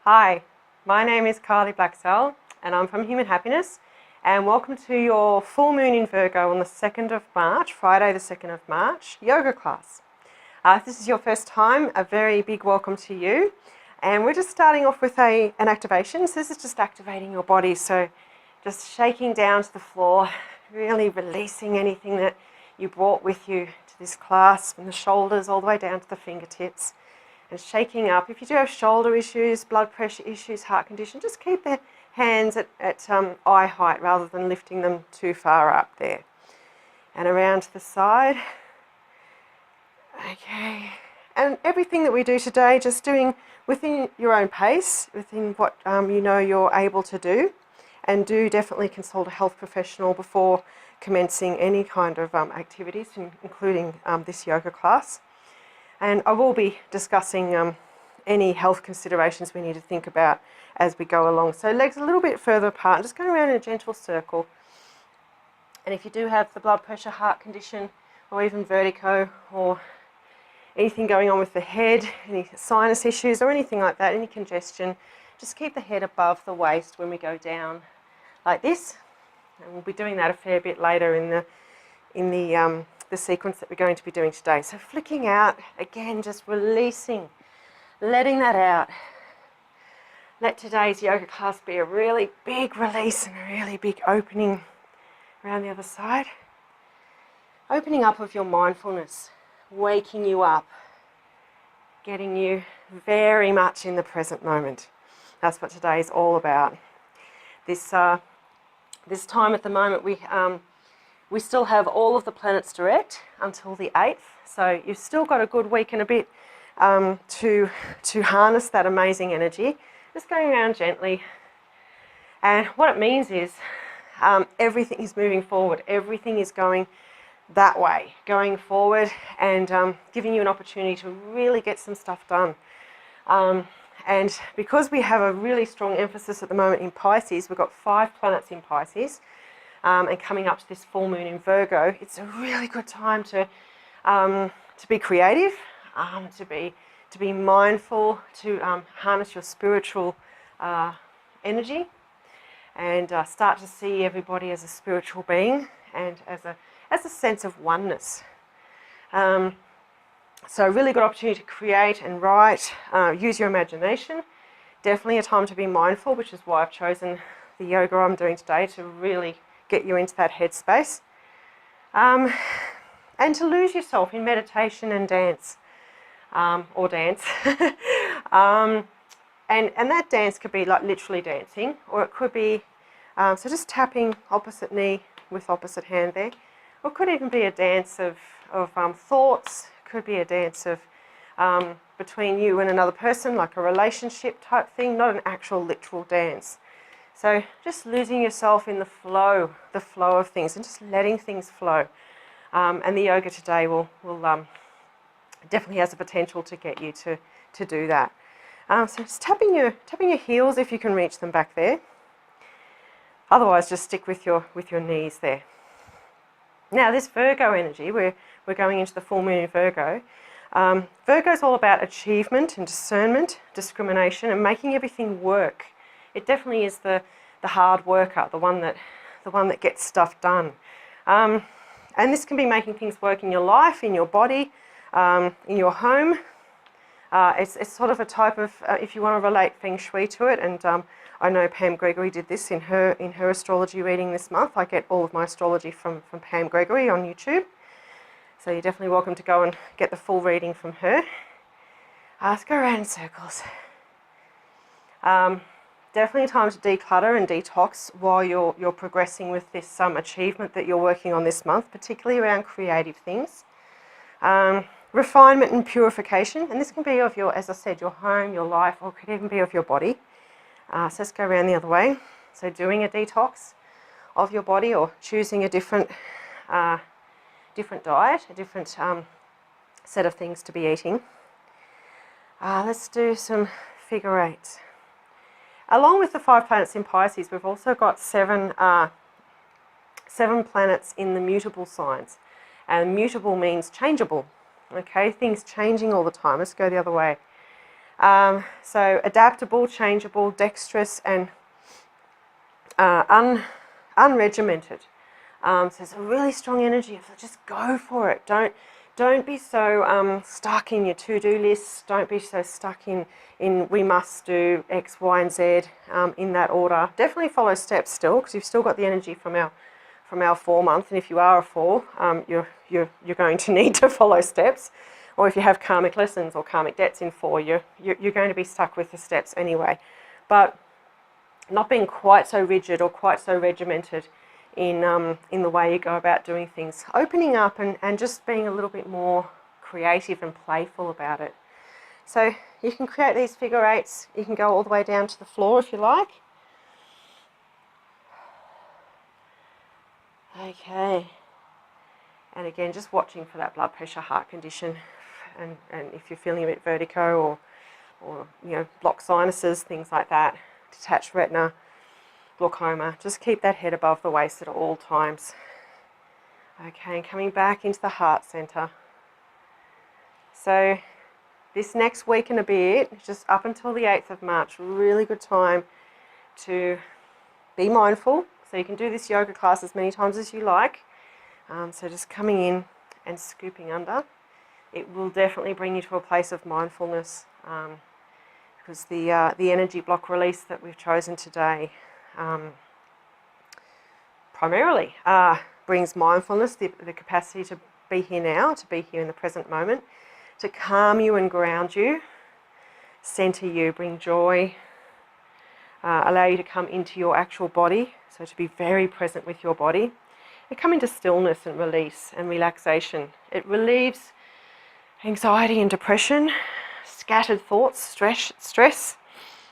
Hi, my name is Kylie Blacksell and I'm from Human Happiness, and welcome to your full moon in Virgo on the 2nd of March, Friday the 2nd of March, yoga class. If this is your first time, a very big welcome to you. And we're just starting off with an activation. So this is just activating your body. So just shaking down to the floor, really releasing anything that you brought with you to this class, from the shoulders all the way down to the fingertips. And shaking up. If you do have shoulder issues, blood pressure issues, heart condition, just keep the hands at eye height rather than lifting them too far up there. And around to the side. Okay. And everything that we do today, just doing within your own pace, within what you know you're able to do. And do definitely consult a health professional before commencing any kind of activities, including this yoga class. And I will be discussing any health considerations we need to think about as we go along. So legs a little bit further apart, just going around in a gentle circle. And if you do have the blood pressure, heart condition, or even vertigo, or anything going on with the head, any sinus issues or anything like that, any congestion, just keep the head above the waist when we go down like this. And we'll be doing that a fair bit later in the sequence that we're going to be doing today. So flicking out, again, just releasing, letting that out. Let today's yoga class be a really big release and a really big opening around the other side. Opening up of your mindfulness, waking you up, getting you very much in the present moment. That's what today is all about. This time at the moment, we still have all of the planets direct until the 8th, so you've still got a good week and a bit to harness that amazing energy. Just going around gently, and what it means is everything is moving forward, everything is going that way, going forward, and giving you an opportunity to really get some stuff done. And because we have a really strong emphasis at the moment in Pisces, we've got 5 planets in Pisces, and coming up to this full moon in Virgo, it's a really good time to be creative, to be mindful, to harness your spiritual energy, and start to see everybody as a spiritual being and as a sense of oneness. So a really good opportunity to create and write, use your imagination. Definitely a time to be mindful, which is why I've chosen the yoga I'm doing today to really get you into that headspace. And to lose yourself in meditation and dance, or dance. And that dance could be like literally dancing, or it could be, so just tapping opposite knee with opposite hand there. Or it could even be a dance of thoughts. It could be a dance of between you and another person, like a relationship type thing, not an actual literal dance. So just losing yourself in the flow of things, and just letting things flow. And the yoga today will definitely has the potential to get you to do that. So just tapping your heels if you can reach them back there. Otherwise, just stick with your knees there. Now, this Virgo energy, we're going into the full moon in Virgo. Virgo is all about achievement and discernment, discrimination, and making everything work. It definitely is the hard worker, the one that gets stuff done. And this can be making things work in your life, in your body, in your home. It's sort of a type of, if you want to relate feng shui to it, and I know Pam Gregory did this in her astrology reading this month. I get all of my astrology from Pam Gregory on YouTube. So you're definitely welcome to go and get the full reading from her. Let's go around in circles. Definitely a time to declutter and detox while you're progressing with this achievement that you're working on this month, particularly around creative things. Refinement and purification, and this can be of your, as I said, your home, your life, or it could even be of your body. So let's go around the other way. So doing a detox of your body, or choosing a different diet, a different set of things to be eating. Let's do some figure eights. Along with the 5 planets in Pisces, we've also got 7 planets in the mutable signs. And mutable means changeable. Okay, things changing all the time. Let's go the other way. So adaptable, changeable, dextrous, and un-regimented. So it's a really strong energy of just go for it. Don't be so stuck in your to-do lists. Don't be so stuck in we must do X, Y, and Z in that order. Definitely follow steps still, because you've still got the energy from our 4 month. And if you are a 4, you're going to need to follow steps. Or if you have karmic lessons or karmic debts in 4, you're going to be stuck with the steps anyway. But not being quite so rigid or quite so regimented in the way you go about doing things. Opening up and just being a little bit more creative and playful about it. So you can create these figure 8s. You can go all the way down to the floor if you like. Okay. And again, just watching for that blood pressure, heart condition, and if you're feeling a bit vertigo or blocked sinuses, things like that, detached retina, glaucoma, just keep that head above the waist at all times. Okay, and coming back into the heart center. So this next week and a bit, just up until the 8th of March, really good time to be mindful. So you can do this yoga class as many times as you like. So just coming in and scooping under. It will definitely bring you to a place of mindfulness, because the energy block release that we've chosen today primarily brings mindfulness, the capacity to be here now, to be here in the present moment, to calm you and ground you, center you, bring joy, allow you to come into your actual body, so to be very present with your body, and come into stillness and release and relaxation. It relieves anxiety and depression, scattered thoughts, stress,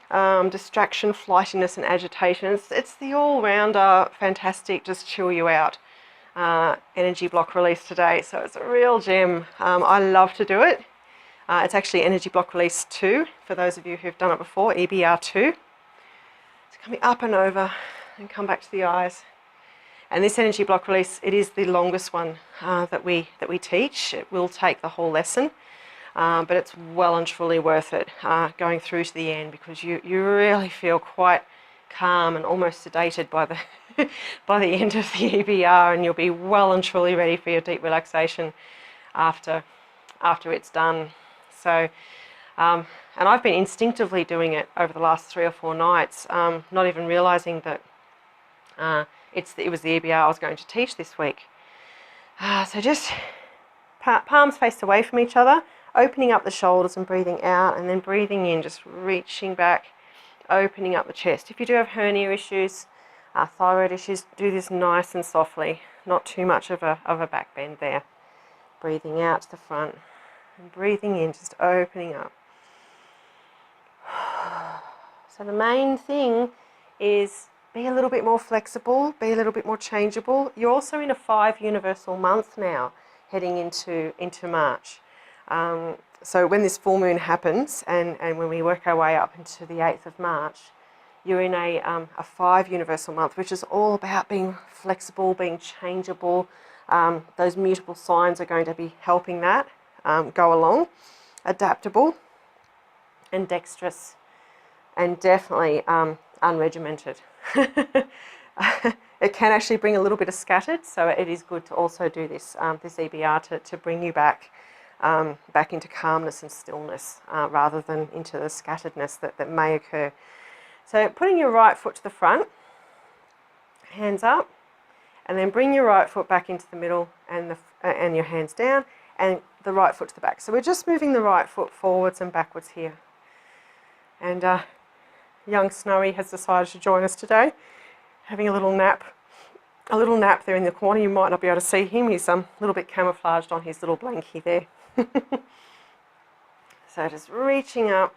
distraction, flightiness and agitation. It's the all-rounder, fantastic, just chill you out energy block release today. So it's a real gem. I love to do it. It's actually energy block release 2, for those of you who've done it before, EBR 2. It's coming up and over and come back to the eyes. And this energy block release, it is the longest one that we teach. It will take the whole lesson, but it's well and truly worth it going through to the end, because you really feel quite calm and almost sedated by the by the end of the EBR, and you'll be well and truly ready for your deep relaxation after it's done. So, and I've been instinctively doing it over the last 3 or 4 nights, not even realizing that it was the EBR I was going to teach this week. So just palms faced away from each other, opening up the shoulders and breathing out, and then breathing in, just reaching back, opening up the chest. If you do have hernia issues, thyroid issues, do this nice and softly, not too much of a back bend there. Breathing out to the front and breathing in, just opening up. So the main thing is be a little bit more flexible, be a little bit more changeable. You're also in a 5 universal month now, heading into March. So when this full moon happens, and when we work our way up into the 8th of March, you're in a 5 universal month, which is all about being flexible, being changeable. Those mutable signs are going to be helping that go along. Adaptable and dextrous, and definitely unregimented. It can actually bring a little bit of scattered, so it is good to also do this this EBR to bring you back into calmness and stillness, rather than into the scatteredness that may occur. So putting your right foot to the front, hands up, and then bring your right foot back into the middle, and your hands down, and the right foot to the back. So we're just moving the right foot forwards and backwards here. And young Snowy has decided to join us today, having a little nap there in the corner. You might not be able to see him. He's a little bit camouflaged on his little blankie there. So just reaching up,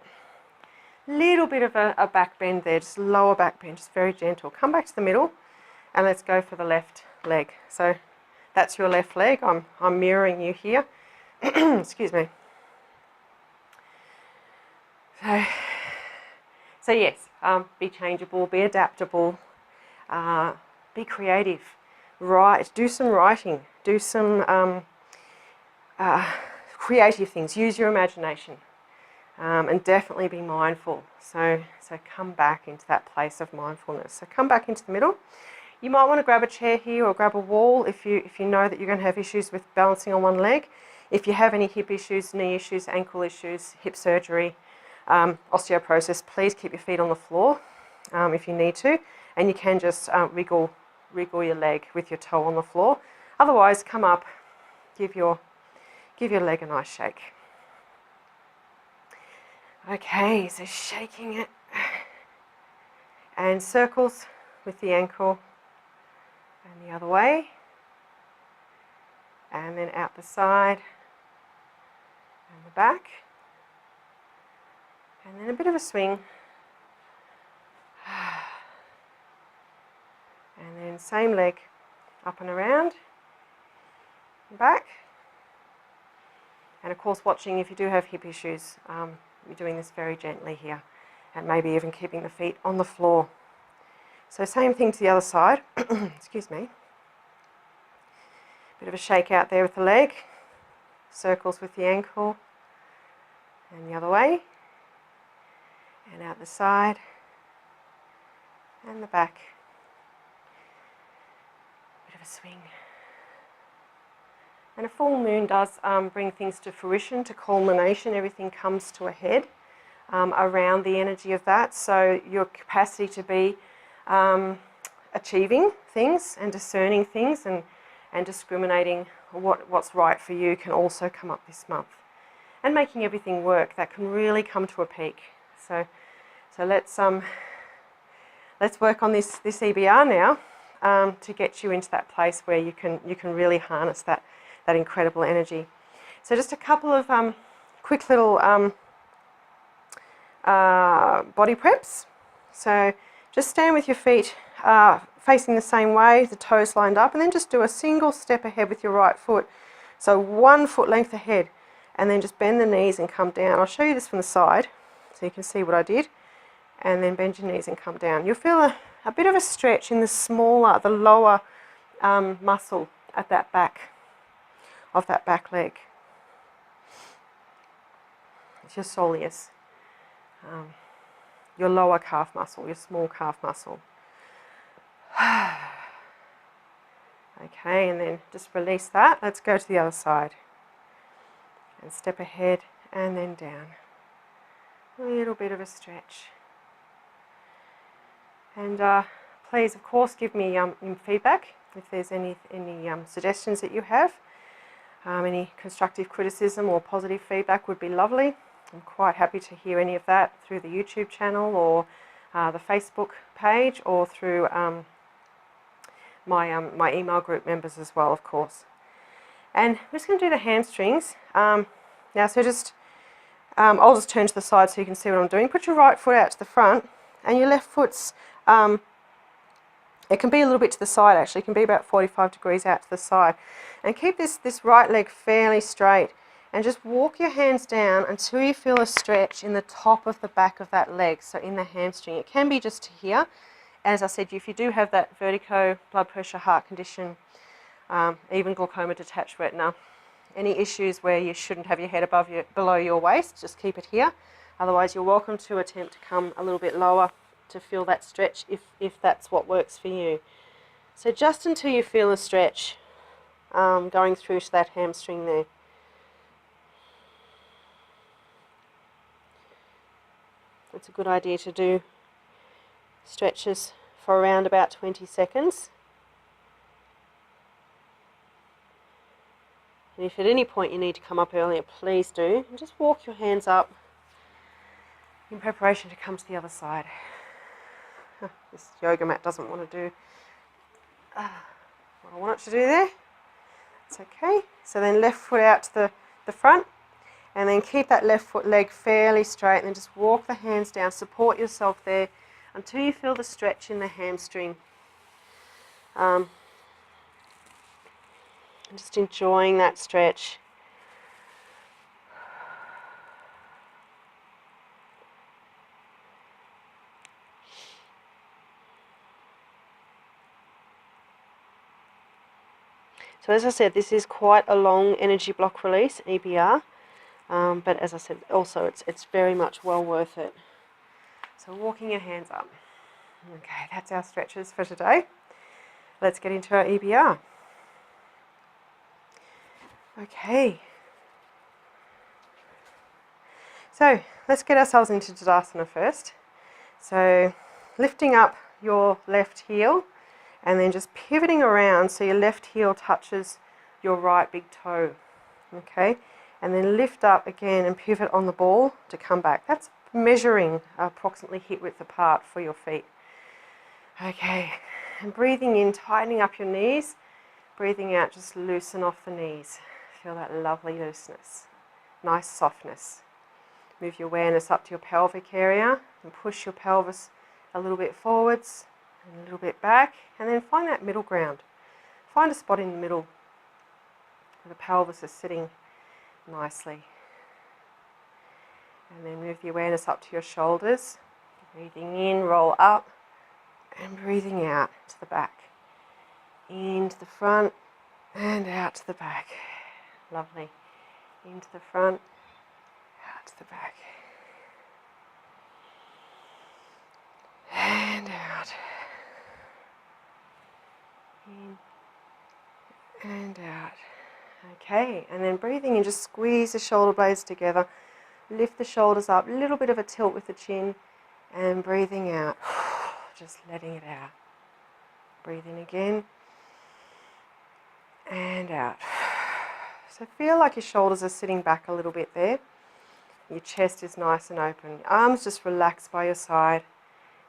little bit of a back bend there, just lower back bend, just very gentle. Come back to the middle, and let's go for the left leg. So that's your left leg. I'm mirroring you here. Excuse me. So yes, be changeable, be adaptable, be creative, do some writing, do some creative things, use your imagination. and definitely be mindful. So come back into that place of mindfulness. So come back into the middle. You might want to grab a chair here or grab a wall if you know that you're going to have issues with balancing on one leg. If you have any hip issues, knee issues, ankle issues, hip surgery, osteoporosis, please keep your feet on the floor if you need to, and you can just wriggle your leg with your toe on the floor. Otherwise, come up, give your leg a nice shake. Okay, so shaking it, and circles with the ankle, and the other way, and then out the side, and the back, and then a bit of a swing, and then same leg up and around, and back, and of course watching if you do have hip issues, you're doing this very gently here, and maybe even keeping the feet on the floor. So same thing to the other side, excuse me. Bit of a shake out there with the leg, circles with the ankle, and the other way, and out the side, and the back. Bit of a swing. And a full moon does bring things to fruition, to culmination. Everything comes to a head around the energy of that. So your capacity to be achieving things and discerning things and discriminating what's right for you can also come up this month. And making everything work, that can really come to a peak. So let's work on this EBR now to get you into that place where you can really harness that incredible energy. So just a couple of quick little body preps. So just stand with your feet facing the same way, the toes lined up, and then just do a single step ahead with your right foot. So 1 foot length ahead, and then just bend the knees and come down. I'll show you this from the side so you can see what I did. And then bend your knees and come down. You'll feel a bit of a stretch in the lower muscle at that back, of that back leg. It's your soleus, your lower calf muscle, your small calf muscle. Okay, and then just release that. Let's go to the other side. And step ahead and then down. A little bit of a stretch. And please, of course, give me feedback if there's any suggestions that you have. Any constructive criticism or positive feedback would be lovely. I'm quite happy to hear any of that through the YouTube channel or the Facebook page or through my email group members as well, of course. And we're just going to do the hamstrings. Now, so I'll just turn to the side so you can see what I'm doing. Put your right foot out to the front, and your left foot's, it can be a little bit to the side actually, it can be about 45 degrees out to the side. And keep this right leg fairly straight, and just walk your hands down until you feel a stretch in the top of the back of that leg, so in the hamstring. It can be just to here. As I said, if you do have that vertigo, blood pressure, heart condition, even glaucoma, detached retina, any issues where you shouldn't have your head below your waist, just keep it here. Otherwise, you're welcome to attempt to come a little bit lower to feel that stretch if that's what works for you. So just until you feel a stretch going through to that hamstring there. It's a good idea to do stretches for around about 20 seconds. And if at any point you need to come up earlier, please do. And just walk your hands up in preparation to come to the other side. This yoga mat doesn't want to do what I want it to do there. It's okay. So then left foot out to the front, and then keep that left foot leg fairly straight, and then just walk the hands down, support yourself there until you feel the stretch in the hamstring. And just enjoying that stretch. So as I said, this is quite a long energy block release, EBR. But as I said, also it's very much well worth it. So walking your hands up. Okay, that's our stretches for today. Let's get into our EBR. Okay. So let's get ourselves into Tadasana first. So lifting up your left heel and then just pivoting around so your left heel touches your right big toe. Okay, and then lift up again and pivot on the ball to come back. That's measuring approximately hip width apart for your feet. Okay, and breathing in, tightening up your knees. Breathing out, just loosen off the knees. Feel that lovely looseness, nice softness. Move your awareness up to your pelvic area and push your pelvis a little bit forwards and a little bit back, and then find that middle ground. Find a spot in the middle where the pelvis is sitting nicely. And then move the awareness up to your shoulders. Breathing in, roll up, and breathing out to the back. Into the front and out to the back. Lovely. Into the front, out to the back. And out. In and out. Okay, and then breathing in, just squeeze the shoulder blades together. Lift the shoulders up, a little bit of a tilt with the chin, and breathing out. Just letting it out. Breathe in again. And out. So feel like your shoulders are sitting back a little bit there. Your chest is nice and open. Your arms just relax by your side.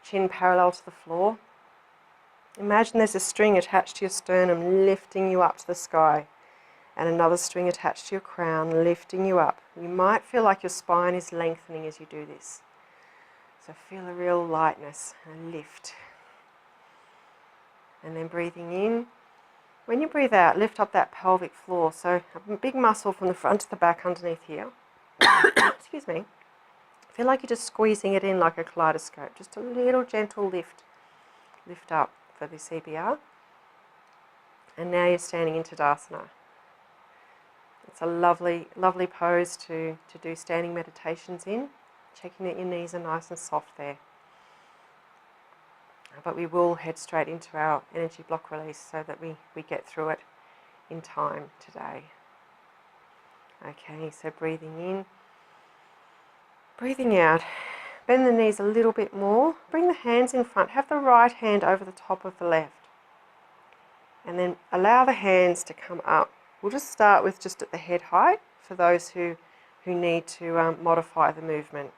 Chin parallel to the floor. Imagine there's a string attached to your sternum lifting you up to the sky. And another string attached to your crown lifting you up. You might feel like your spine is lengthening as you do this. So feel a real lightness and a lift. And then breathing in. When you breathe out, lift up that pelvic floor. So a big muscle from the front to the back underneath here. Excuse me. Feel like you're just squeezing it in like a kaleidoscope. Just a little gentle lift. Lift up for this EBR. And now you're standing in Tadasana. It's a lovely, lovely pose to do standing meditations in. Checking that your knees are nice and soft there. But we will head straight into our energy block release so that we get through it in time today. Okay, so breathing in, breathing out. Bend the knees a little bit more. Bring the hands in front. Have the right hand over the top of the left. And then allow the hands to come up. We'll just start with just at the head height for those who need to modify the movement.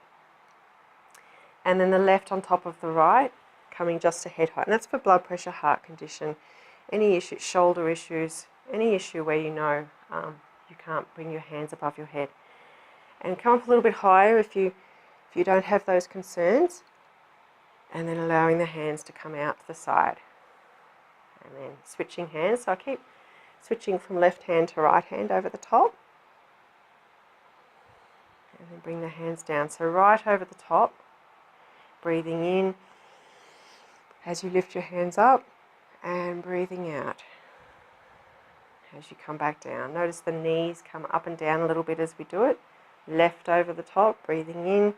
And then the left on top of the right, coming just to head height. And that's for blood pressure, heart condition, any issues, shoulder issues, any issue where you know you can't bring your hands above your head. And come up a little bit higher if you don't have those concerns. And then allowing the hands to come out to the side. And then switching hands. So I keep switching from left hand to right hand over the top. And then bring the hands down. So right over the top. Breathing in as you lift your hands up. And breathing out as you come back down. Notice the knees come up and down a little bit as we do it. Left over the top. Breathing in.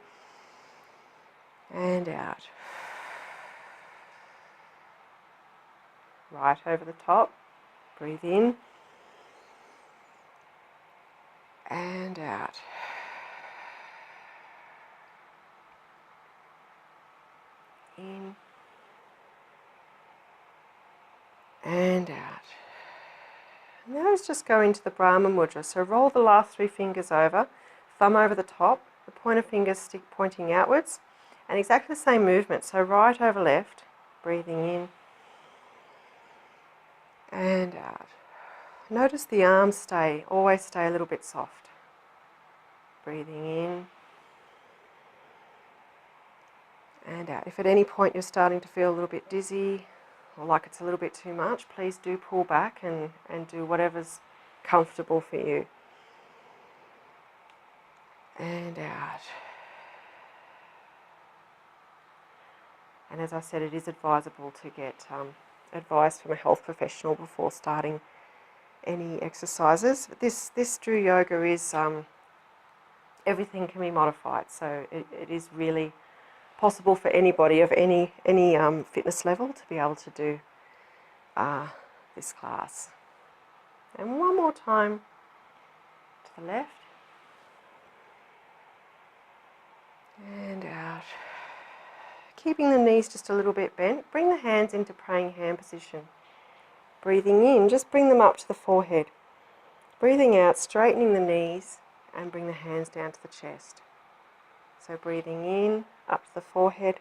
And out. Right over the top. Breathe in and out. In and out. Now let's just go into the Brahma Mudra. So roll the last 3 fingers over, thumb over the top, the pointer fingers pointing outwards, and exactly the same movement. So right over left, breathing in and out. Notice the arms always stay a little bit soft. Breathing in and out. If at any point you're starting to feel a little bit dizzy or like it's a little bit too much, please do pull back and do whatever's comfortable for you. And out. And as I said, it is advisable to get advice from a health professional before starting any exercises. This Drew Yoga is everything can be modified. So it is really possible for anybody of any fitness level to be able to do this class. And one more time to the left and out. Keeping the knees just a little bit bent. Bring the hands into praying hand position. Breathing in, just bring them up to the forehead. Breathing out, straightening the knees and bring the hands down to the chest. So breathing in, up to the forehead.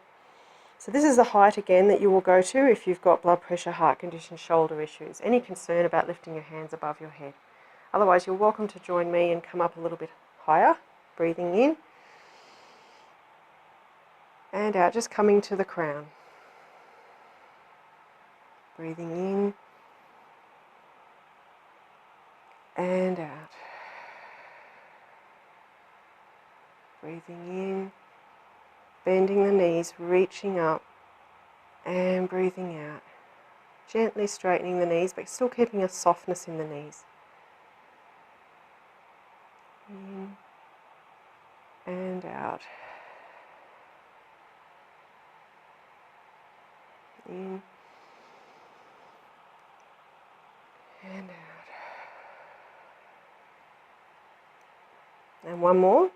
So this is the height again that you will go to if you've got blood pressure, heart condition, shoulder issues, any concern about lifting your hands above your head. Otherwise, you're welcome to join me and come up a little bit higher. Breathing in and out, just coming to the crown. Breathing in and out. Breathing in, bending the knees, reaching up and breathing out. Gently straightening the knees, but still keeping a softness in the knees. In and out. In and out. And one more.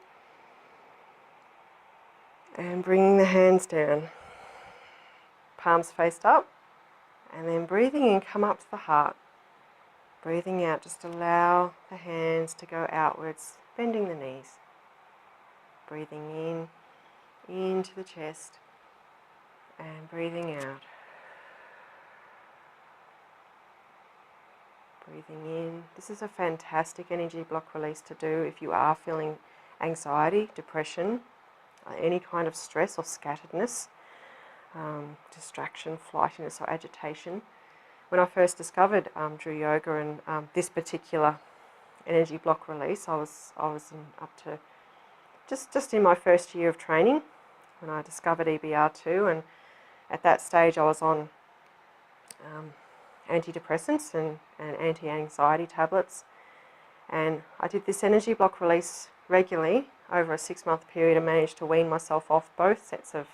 And bringing the hands down. Palms faced up. And then breathing in, come up to the heart. Breathing out, just allow the hands to go outwards, bending the knees. Breathing in, into the chest. And breathing out. Breathing in. This is a fantastic energy block release to do if you are feeling anxiety, depression, any kind of stress or scatteredness, distraction, flightiness or agitation. When I first discovered Drew Yoga and this particular energy block release, I was up to just in my first year of training when I discovered EBR2, and at that stage I was on antidepressants and anti-anxiety tablets, and I did this energy block release regularly over a 6-month period and managed to wean myself off both sets of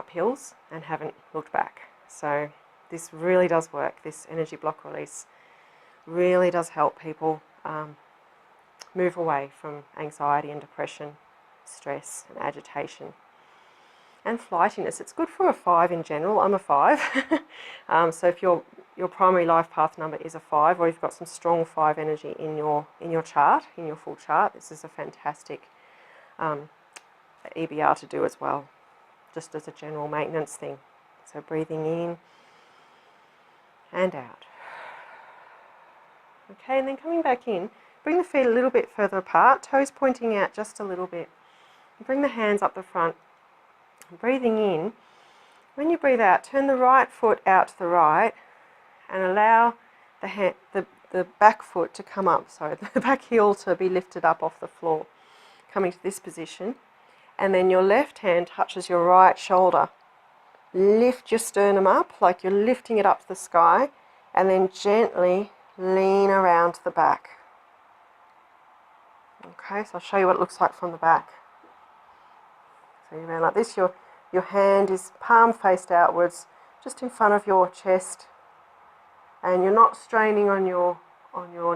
pills and haven't looked back. So this really does work. This energy block release really does help people move away from anxiety and depression, stress and agitation. And flightiness, it's good for a 5 in general. I'm a 5. So if your primary life path number is a 5, or you've got some strong 5 energy in your chart, in your full chart, this is a fantastic EBR to do as well, just as a general maintenance thing. So breathing in and out. Okay, and then coming back in, bring the feet a little bit further apart, toes pointing out just a little bit. Bring the hands up the front. Breathing in, when you breathe out, turn the right foot out to the right and allow the back foot to come up, the back heel to be lifted up off the floor, coming to this position, and then your left hand touches your right shoulder. Lift your sternum up like you're lifting it up to the sky, and then gently lean around to the back. Okay, so I'll show you what it looks like from the back. So you round like this, your hand is palm faced outwards, just in front of your chest, and you're not straining on your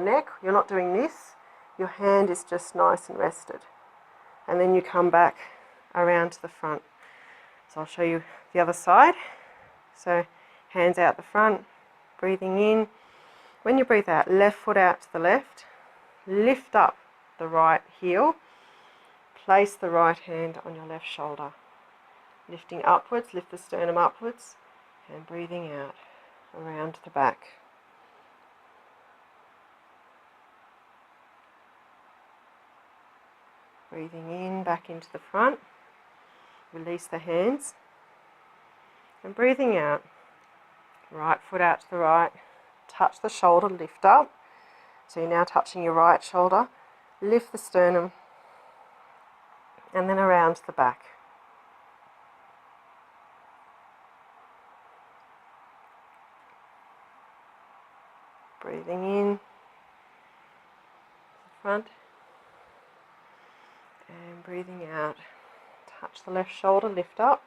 neck, you're not doing this, your hand is just nice and rested. And then you come back around to the front. So I'll show you the other side. So hands out the front, breathing in. When you breathe out, left foot out to the left, lift up the right heel, place the right hand on your left shoulder. Lifting upwards, lift the sternum upwards, and breathing out around the back. Breathing in, back into the front, release the hands, and breathing out, right foot out to the right, touch the shoulder, lift up, so you're now touching your right shoulder, lift the sternum, and then around to the back. Breathing in, front, And breathing out, touch the left shoulder, lift up,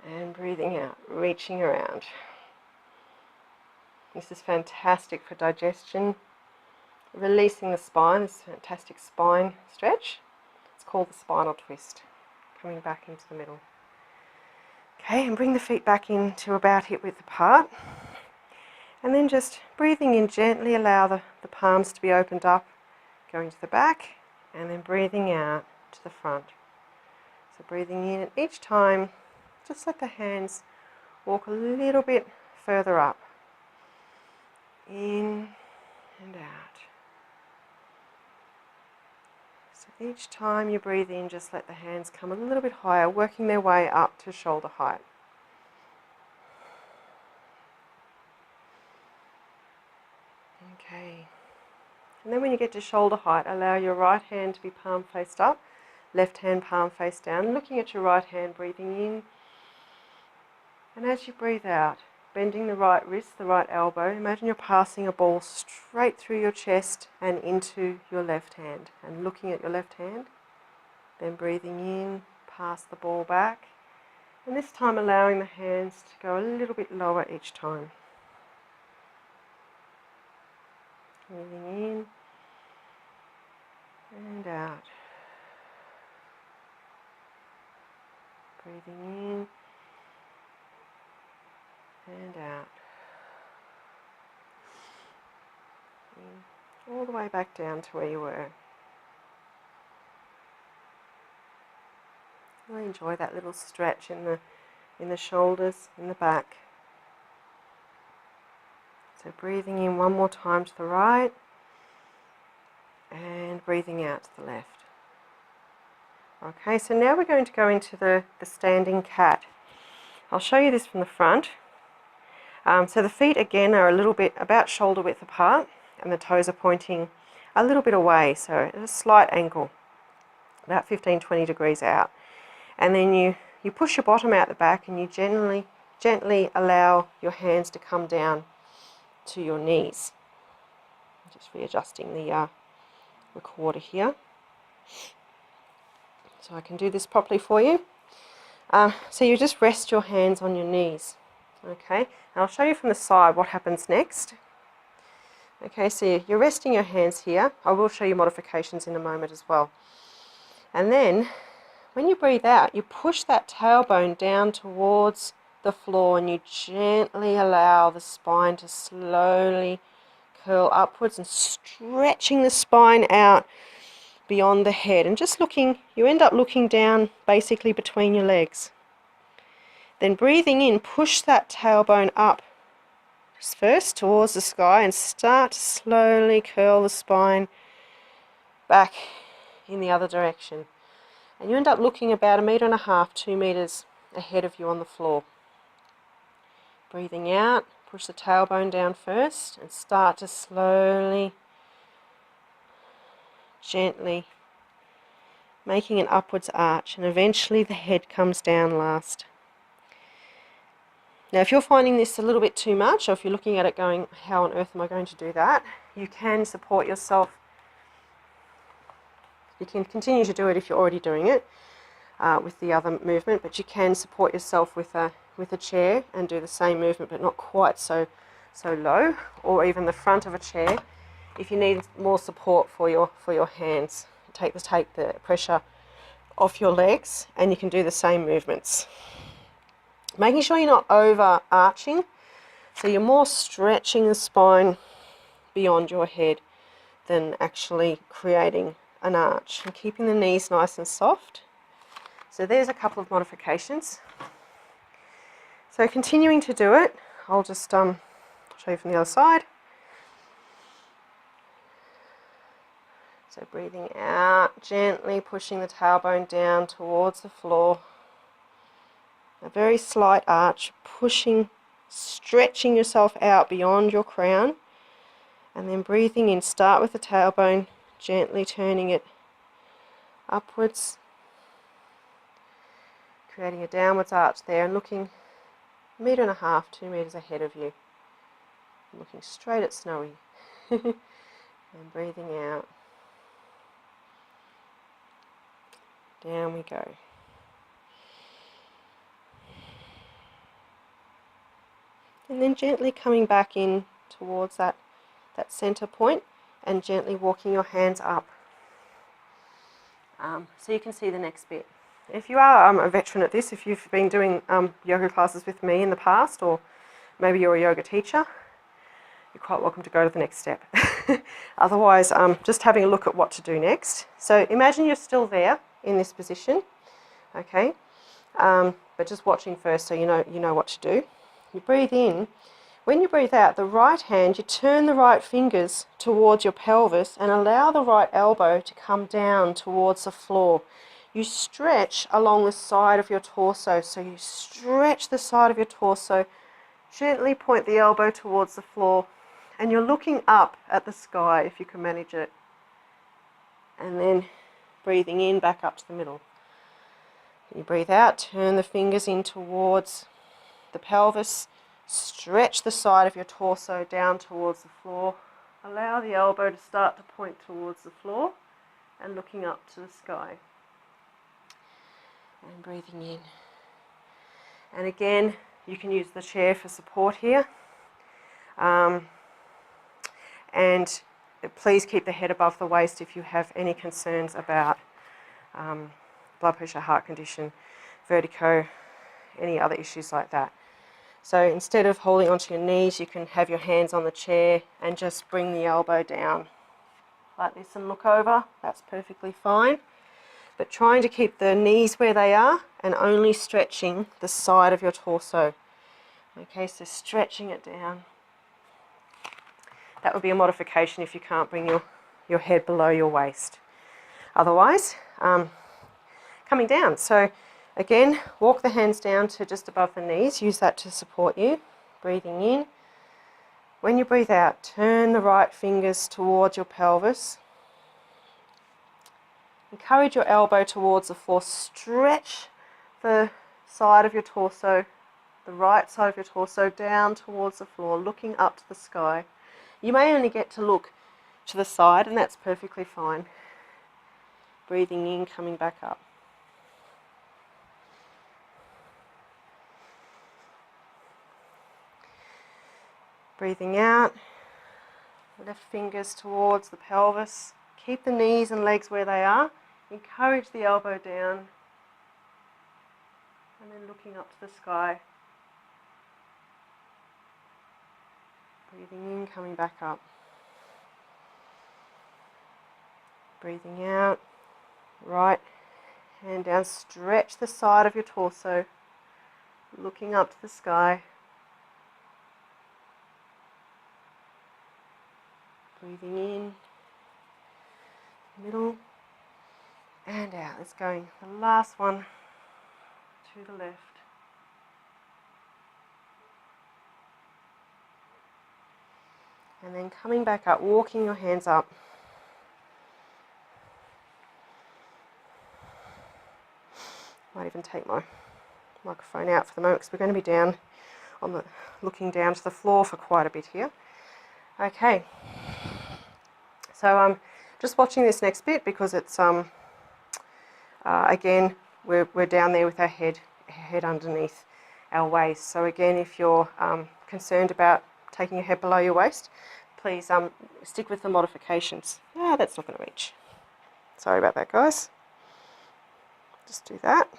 and breathing out, reaching around. This is fantastic for digestion, releasing the spine, this fantastic spine stretch. It's called the spinal twist, coming back into the middle. Okay, and bring the feet back into about hip width apart. And then just breathing in gently, allow the palms to be opened up, going to the back, and then breathing out to the front. So breathing in, and each time, just let the hands walk a little bit further up. In and out. So each time you breathe in, just let the hands come a little bit higher, working their way up to shoulder height. Okay. And then when you get to shoulder height, allow your right hand to be palm faced up, left hand palm face down, looking at your right hand, breathing in. And as you breathe out, bending the right wrist, the right elbow, imagine you're passing a ball straight through your chest and into your left hand. And looking at your left hand, then breathing in, pass the ball back. And this time allowing the hands to go a little bit lower each time. Breathing in and out. Breathing in and out. All the way back down to where you were. Really enjoy that little stretch in the shoulders, in the back. So breathing in one more time to the right and breathing out to the left. Okay, so now we're going to go into the standing cat. I'll show you this from the front. So the feet again are a little bit about shoulder width apart, and the toes are pointing a little bit away, so at a slight angle, about 15-20 degrees out. And then you push your bottom out the back, and you gently allow your hands to come down to your knees. Just readjusting the recorder here, so I can do this properly for you. So you just rest your hands on your knees. Okay, and I'll show you from the side what happens next. Okay, so you're resting your hands here. I will show you modifications in a moment as well. And then, when you breathe out, you push that tailbone down towards the floor, and you gently allow the spine to slowly curl upwards and stretching the spine out beyond the head. And just looking, you end up looking down basically between your legs. Then breathing in, push that tailbone up first towards the sky and start to slowly curl the spine back in the other direction. And you end up looking about 1.5 meters, 2 meters ahead of you on the floor. Breathing out, push the tailbone down first and start to slowly, gently making an upwards arch, and eventually the head comes down last. Now if you're finding this a little bit too much, or if you're looking at it going, how on earth am I going to do that? You can support yourself. You can continue to do it if you're already doing it with the other movement, but you can support yourself with a chair and do the same movement, but not quite so low, or even the front of a chair if you need more support for your hands. Take the pressure off your legs, and you can do the same movements. Making sure you're not overarching, so you're more stretching the spine beyond your head than actually creating an arch, and keeping the knees nice and soft. So there's a couple of modifications. So continuing to do it, I'll just show you from the other side. So breathing out, gently pushing the tailbone down towards the floor. A very slight arch, pushing, stretching yourself out beyond your crown. And then breathing in, start with the tailbone, gently turning it upwards, creating a downwards arch there, and looking 1.5 meters, 2 meters ahead of you. Looking straight at Snowy. And breathing out. Down we go. And then gently coming back in towards that center point and gently walking your hands up. So you can see the next bit. If you are a veteran at this, if you've been doing yoga classes with me in the past, or maybe you're a yoga teacher, you're quite welcome to go to the next step. Otherwise, just having a look at what to do next. So imagine you're still there in this position, okay? But just watching first so you know what to do. You breathe in. When you breathe out, the right hand, you turn the right fingers towards your pelvis and allow the right elbow to come down towards the floor. You stretch along the side of your torso. So you stretch the side of your torso, gently point the elbow towards the floor, and you're looking up at the sky if you can manage it. And then breathing in, back up to the middle. You breathe out, turn the fingers in towards the pelvis, stretch the side of your torso down towards the floor. Allow the elbow to start to point towards the floor and looking up to the sky. And breathing in. And again, you can use the chair for support here. And please keep the head above the waist if you have any concerns about blood pressure, heart condition, vertigo, any other issues like that. So instead of holding onto your knees, you can have your hands on the chair and just bring the elbow down like this and look over. That's perfectly fine. But trying to keep the knees where they are and only stretching the side of your torso. Okay, so stretching it down. That would be a modification if you can't bring your head below your waist. Otherwise, coming down. So again, walk the hands down to just above the knees. Use that to support you. Breathing in. When you breathe out, turn the right fingers towards your pelvis. Encourage your elbow towards the floor. Stretch the side of your torso, the right side of your torso down towards the floor, looking up to the sky. You may only get to look to the side, and that's perfectly fine. Breathing in, coming back up. Breathing out, left fingers towards the pelvis. Keep the knees and legs where they are. Encourage the elbow down. And then looking up to the sky. Breathing in, coming back up. Breathing out. Right hand down. Stretch the side of your torso. Looking up to the sky. Breathing in, middle, and out. Let's go. The last one to the left. And then coming back up, walking your hands up. Might even take my microphone out for the moment because we're going to be down looking down to the floor for quite a bit here. Okay. So I'm just watching this next bit because it's again we're down there with our head underneath our waist. So again, if you're concerned about taking your head below your waist, please stick with the modifications. That's not going to reach. Sorry about that, guys. Just do that.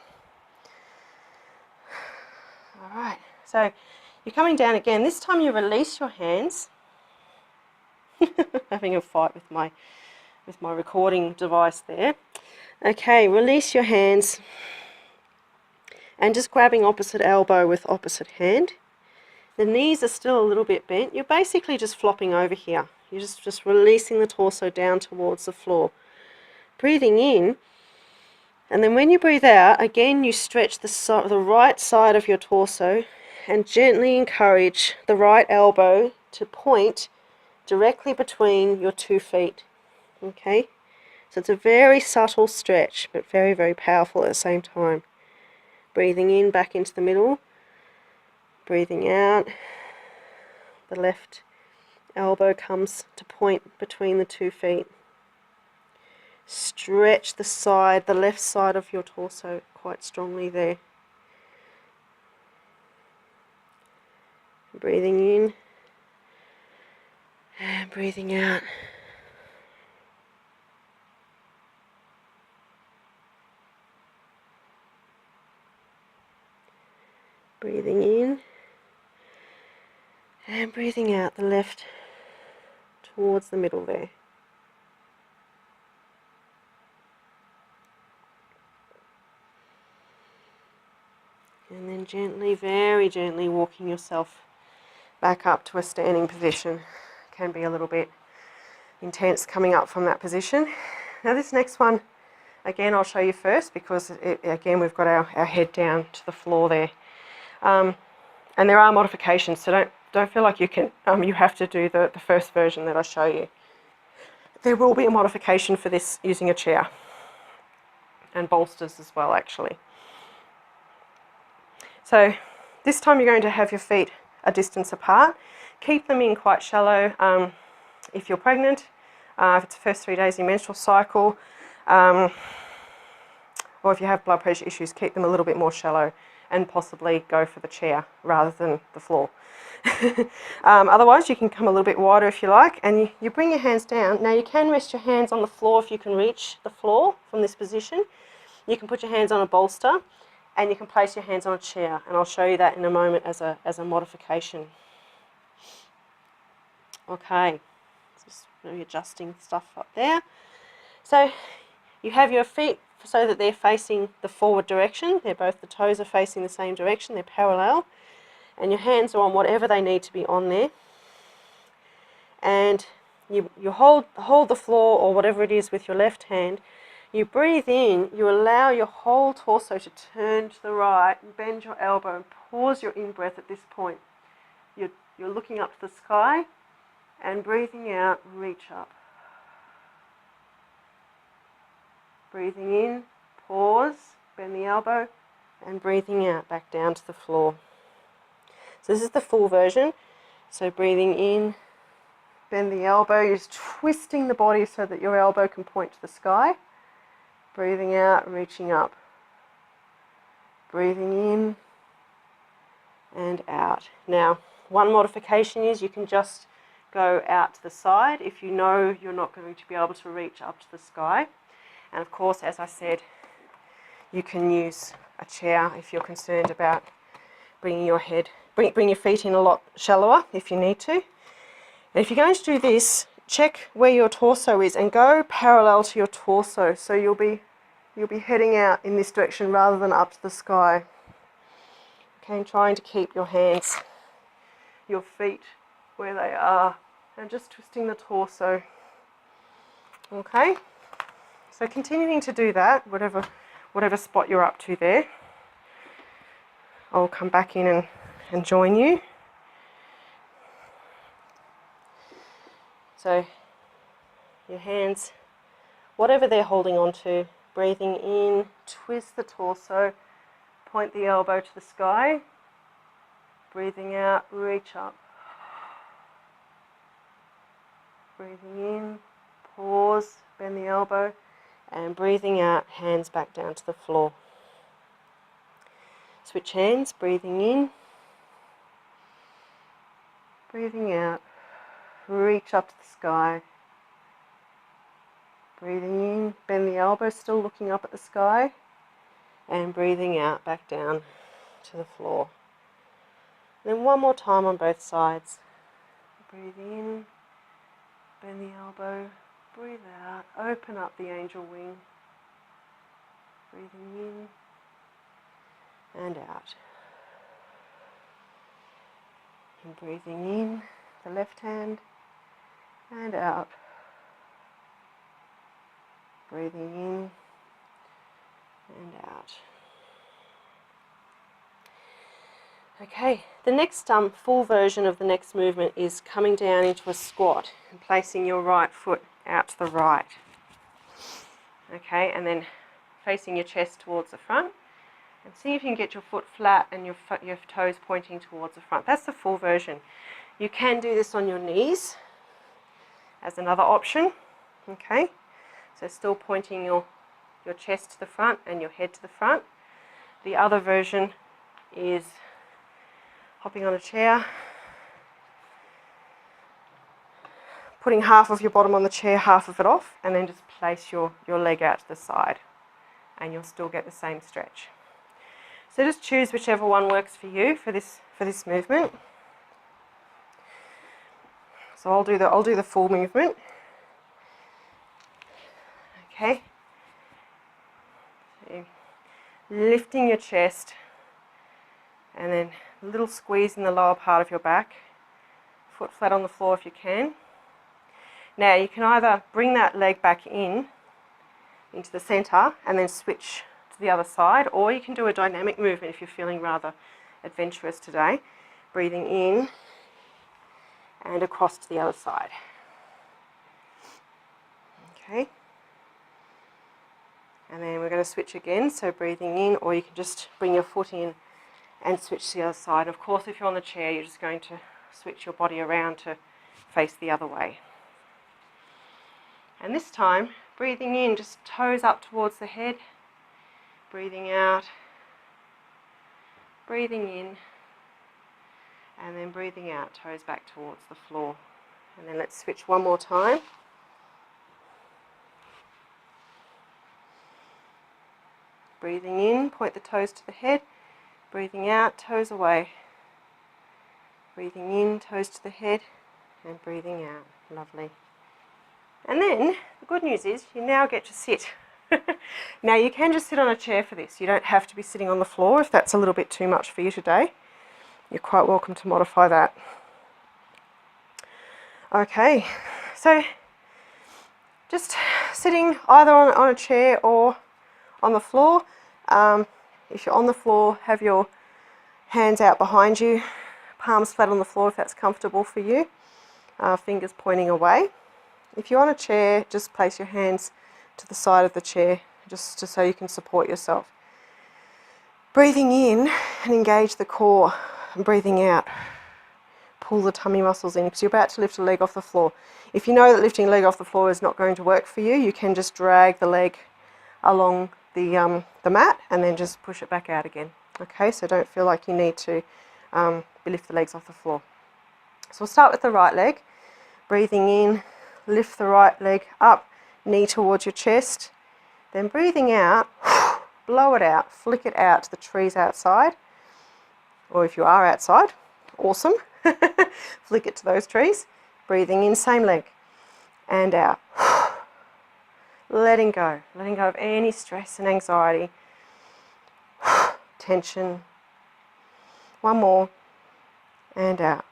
All right. So you're coming down again. This time you release your hands. Having a fight with my recording device there. Okay, release your hands and just grabbing opposite elbow with opposite hand. The knees are still a little bit bent. You're basically just flopping over here. You're just releasing the torso down towards the floor. Breathing in, and then when you breathe out, again you stretch the right side of your torso and gently encourage the right elbow to point directly between your 2 feet. Okay? So it's a very subtle stretch, but very, very powerful at the same time. Breathing in, back into the middle. Breathing out. The left elbow comes to point between the 2 feet. Stretch the side, the left side of your torso quite strongly there. Breathing in and breathing out. Breathing in and breathing out the left towards the middle there. And then gently, very gently walking yourself back up to a standing position. Can be a little bit intense coming up from that position. Now this next one, again I'll show you first because again we've got our head down to the floor there. And there are modifications, so don't feel like you have to do the first version that I show you. There will be a modification for this using a chair and bolsters as well actually. So this time you're going to have your feet a distance apart. Keep them in quite shallow if you're pregnant, if it's the first 3 days of your menstrual cycle, or if you have blood pressure issues, keep them a little bit more shallow and possibly go for the chair rather than the floor. Otherwise you can come a little bit wider if you like, and you bring your hands down. Now you can rest your hands on the floor if you can reach the floor from this position. You can put your hands on a bolster and you can place your hands on a chair, and I'll show you that in a moment as a modification. Okay, just readjusting stuff up there. So you have your feet so that they're facing the forward direction. The toes are facing the same direction, they're parallel, and your hands are on whatever they need to be on there. And you hold the floor or whatever it is with your left hand. You breathe in, you allow your whole torso to turn to the right, bend your elbow and pause your in-breath at this point. You're looking up to the sky and breathing out, reach up. Breathing in, pause, bend the elbow, and breathing out back down to the floor. So this is the full version. So breathing in, bend the elbow, you're just twisting the body so that your elbow can point to the sky. Breathing out, reaching up. Breathing in and out. Now, one modification is you can just go out to the side if you know you're not going to be able to reach up to the sky. And of course, as I said, you can use a chair if you're concerned about bringing your feet in a lot shallower if you need to. And if you're going to do this, check where your torso is and go parallel to your torso. So you'll be heading out in this direction rather than up to the sky. Okay, and trying to keep your hands, your feet where they are, and just twisting the torso. Okay, so continuing to do that, whatever spot you're up to there. I'll come back in and join you. So your hands, whatever they're holding on to, breathing in, twist the torso, point the elbow to the sky. Breathing out, reach up. Breathing in, pause, bend the elbow, and breathing out, hands back down to the floor. Switch hands, breathing in, breathing out, reach up to the sky. Breathing in, bend the elbow, still looking up at the sky, and breathing out, back down to the floor. Then one more time on both sides. Breathe in, bend the elbow, breathe out, open up the angel wing. Breathing in and out. And breathing in, the left hand, and out. Breathing in and out. Okay, the next full version of the next movement is coming down into a squat and placing your right foot out to the right. Okay, and then facing your chest towards the front, and see if you can get your foot flat and your toes pointing towards the front. That's the full version. You can do this on your knees as another option. Okay, So still pointing your chest to the front and your head to the front. The other version is hopping on a chair, putting half of your bottom on the chair, half of it off, and then just place your leg out to the side, and you'll still get the same stretch. So just choose whichever one works for you for this movement. So I'll do the full movement. Okay. So lifting your chest, and then a little squeeze in the lower part of your back. Foot flat on the floor if you can. Now you can either bring that leg back into the center and then switch to the other side, or you can do a dynamic movement if you're feeling rather adventurous today. Breathing in and across to the other side. Okay. And then we're going to switch again, so breathing in, or you can just bring your foot in and switch to the other side. Of course, if you're on the chair, you're just going to switch your body around to face the other way. And this time, breathing in, just toes up towards the head. Breathing out. Breathing in. And then breathing out, toes back towards the floor. And then let's switch one more time. Breathing in, point the toes to the head. Breathing out, toes away. Breathing in, toes to the head, and breathing out. Lovely. And then, the good news is, you now get to sit. Now you can just sit on a chair for this. You don't have to be sitting on the floor if that's a little bit too much for you today. You're quite welcome to modify that. Okay, so just sitting either on a chair or on the floor. If you're on the floor, have your hands out behind you, palms flat on the floor if that's comfortable for you, fingers pointing away. If you're on a chair, just place your hands to the side of the chair, just so you can support yourself. Breathing in and engage the core, and breathing out, pull the tummy muscles in, because you're about to lift a leg off the floor. If you know that lifting a leg off the floor is not going to work for you, you can just drag the leg along the mat and then just push it back out again. Okay, so don't feel like you need to lift the legs off the floor. So we'll start with the right leg. Breathing in, lift the right leg up, knee towards your chest. Then breathing out, blow it out, flick it out to the trees outside. Or if you are outside, awesome. Flick it to those trees. Breathing in, same leg. And out. Letting go of any stress and anxiety, tension. One more, and out.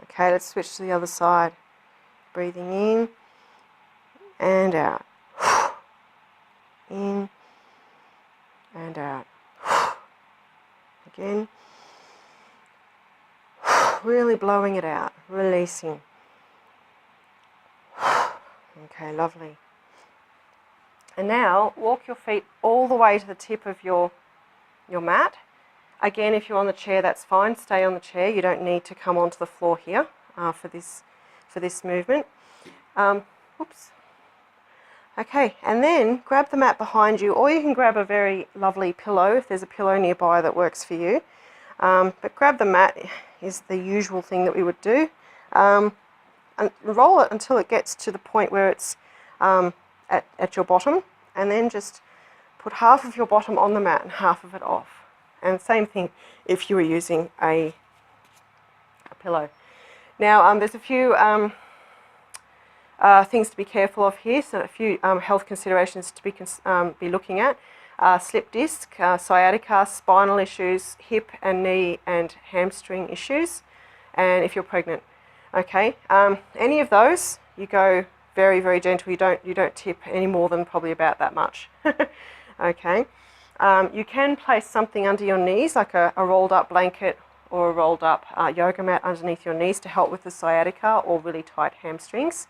Okay, let's switch to the other side. Breathing in, and out. In, and out. Again. Really blowing it out, releasing. Okay, lovely. And now, walk your feet all the way to the tip of your mat. Again, if you're on the chair, that's fine. Stay on the chair. You don't need to come onto the floor here for this movement. Oops. Okay, and then grab the mat behind you, or you can grab a very lovely pillow if there's a pillow nearby that works for you. But grab the mat is the usual thing that we would do. And roll it until it gets to the point where it's at your bottom, and then just put half of your bottom on the mat and half of it off. And same thing if you were using a pillow. Now there's a few things to be careful of here, so a few health considerations to be looking at. Slip disc, sciatica, spinal issues, hip and knee and hamstring issues, and if you're pregnant. Okay, any of those, you go very, very gentle. You don't tip any more than probably about that much. Okay, you can place something under your knees, like a rolled up blanket or a rolled up yoga mat underneath your knees to help with the sciatica or really tight hamstrings.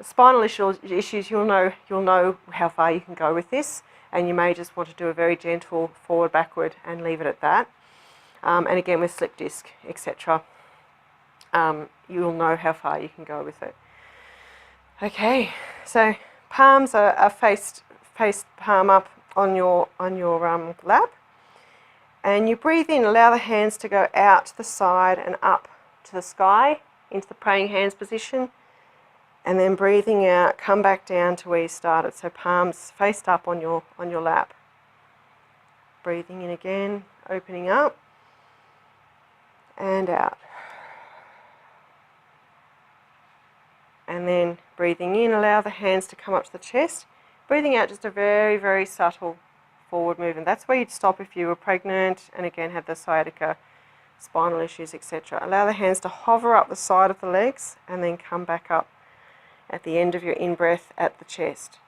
Spinal issues, you'll know how far you can go with this, and you may just want to do a very gentle forward, backward, and leave it at that. And again, with slip disc, etc., you'll know how far you can go with it. Okay, So palms are faced palm up on your lap, and you breathe in, allow the hands to go out to the side and up to the sky into the praying hands position, and then breathing out, come back down to where you started. So palms faced up on your lap. Breathing in again, opening up and out. And then breathing in, allow the hands to come up to the chest. Breathing out, just a very, very subtle forward movement. That's where you'd stop if you were pregnant and again had the sciatica, spinal issues, etc. Allow the hands to hover up the side of the legs and then come back up at the end of your in-breath at the chest.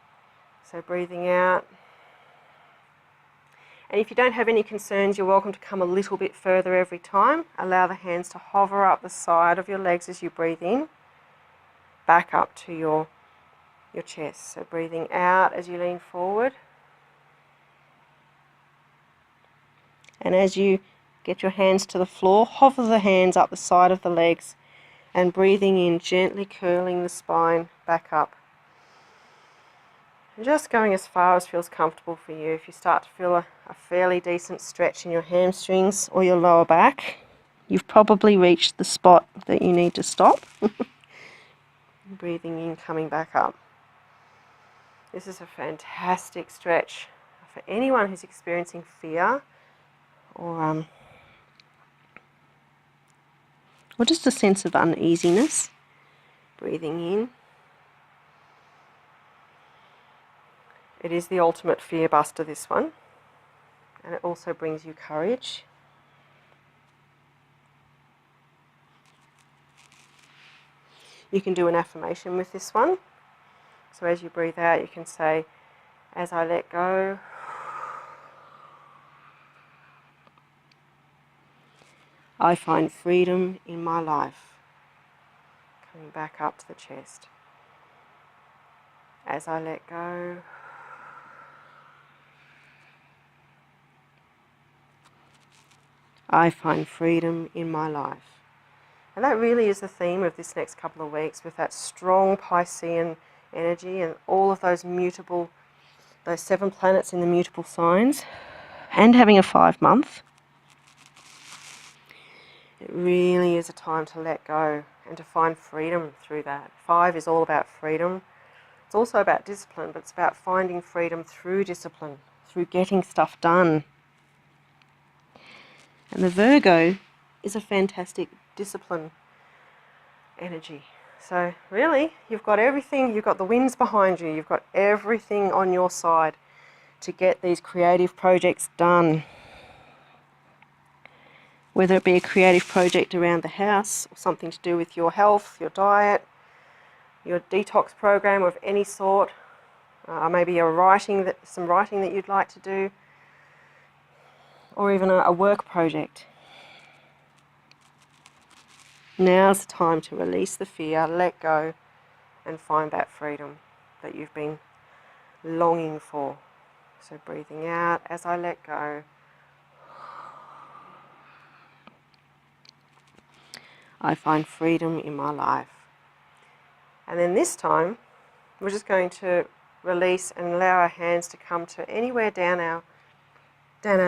So breathing out. And if you don't have any concerns, you're welcome to come a little bit further every time. Allow the hands to hover up the side of your legs as you breathe in, back up to your chest. So breathing out as you lean forward. And as you get your hands to the floor, hover the hands up the side of the legs and breathing in, gently curling the spine back up. And just going as far as feels comfortable for you. If you start to feel a fairly decent stretch in your hamstrings or your lower back, you've probably reached the spot that you need to stop. Breathing in, coming back up. This is a fantastic stretch for anyone who's experiencing fear or just a sense of uneasiness. Breathing in. It is the ultimate fear buster, this one, and it also brings you courage. You can do an affirmation with this one. So as you breathe out, you can say, as I let go, I find freedom in my life. Coming back up to the chest. As I let go, I find freedom in my life. And that really is the theme of this next couple of weeks, with that strong Piscean energy and all of those mutable, those 7 planets in the mutable signs, and having a 5-month. It really is a time to let go and to find freedom through that. 5 is all about freedom. It's also about discipline, but it's about finding freedom through discipline, through getting stuff done. And the Virgo is a fantastic discipline energy. So really, you've got everything, you've got the winds behind you, you've got everything on your side to get these creative projects done. Whether it be a creative project around the house, or something to do with your health, your diet, your detox program of any sort, maybe some writing that you'd like to do, or even a work project. Now's the time to release the fear, let go, and find that freedom that you've been longing for. So breathing out as I let go. I find freedom in my life. And then this time, we're just going to release and allow our hands to come to anywhere down our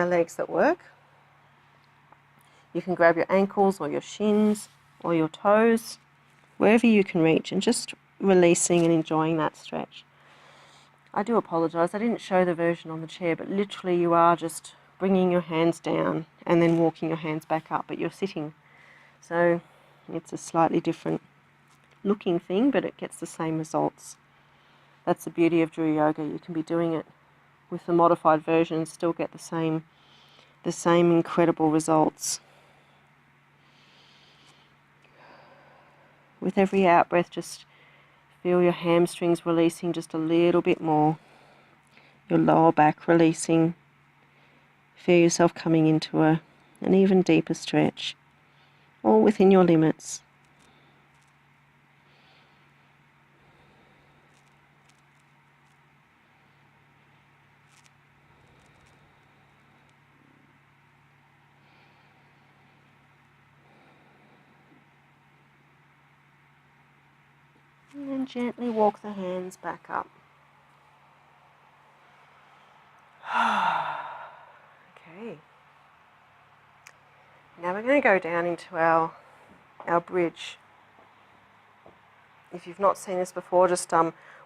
legs that work. You can grab your ankles or your shins or your toes, wherever you can reach, and just releasing and enjoying that stretch. I do apologise, I didn't show the version on the chair, but literally you are just bringing your hands down and then walking your hands back up, but you're sitting. So it's a slightly different looking thing, but it gets the same results. That's the beauty of Drew Yoga. You can be doing it with the modified version and still get the same incredible results. With every out breath, just feel your hamstrings releasing just a little bit more. Your lower back releasing. Feel yourself coming into an even deeper stretch, all within your limits. And then gently walk the hands back up. Okay. Now we're going to go down into our bridge. If you've not seen this before, just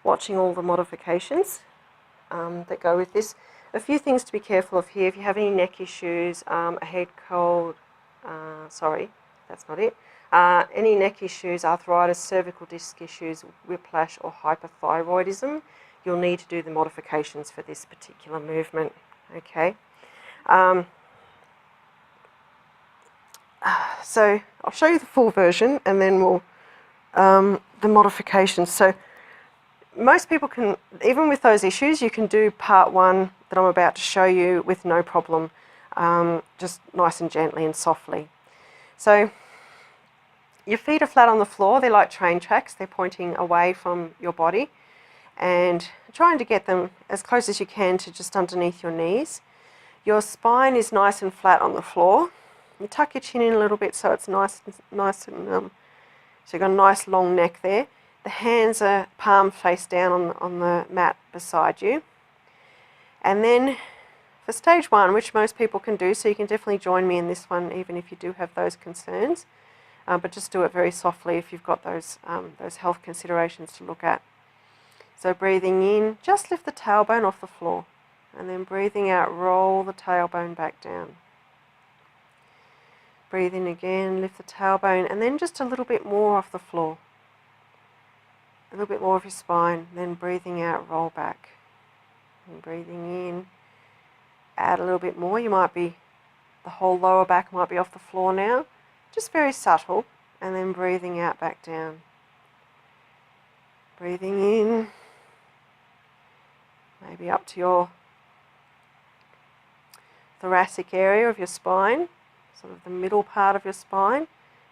watching all the modifications that go with this. A few things to be careful of here. If you have any neck issues, a head cold, sorry, that's not it. Any neck issues, arthritis, cervical disc issues, whiplash or hypothyroidism, you'll need to do the modifications for this particular movement. Okay. So I'll show you the full version and then we'll the modifications. So most people can, even with those issues, you can do part one that I'm about to show you with no problem, just nice and gently and softly. So your feet are flat on the floor, they're like train tracks, they're pointing away from your body and trying to get them as close as you can to just underneath your knees. Your spine is nice and flat on the floor. You tuck your chin in a little bit so it's nice and so you've got a nice long neck there. The hands are palm face down on the mat beside you. And then for stage one, which most people can do, so you can definitely join me in this one even if you do have those concerns, but just do it very softly if you've got those health considerations to look at. So breathing in, just lift the tailbone off the floor, and then breathing out, roll the tailbone back down. Breathe in again, lift the tailbone, and then just a little bit more off the floor. A little bit more of your spine, then breathing out, roll back. And breathing in, add a little bit more. You might be, the whole lower back might be off the floor now. Just very subtle, and then breathing out, back down. Breathing in, maybe up to your thoracic area of your spine, sort of the middle part of your spine,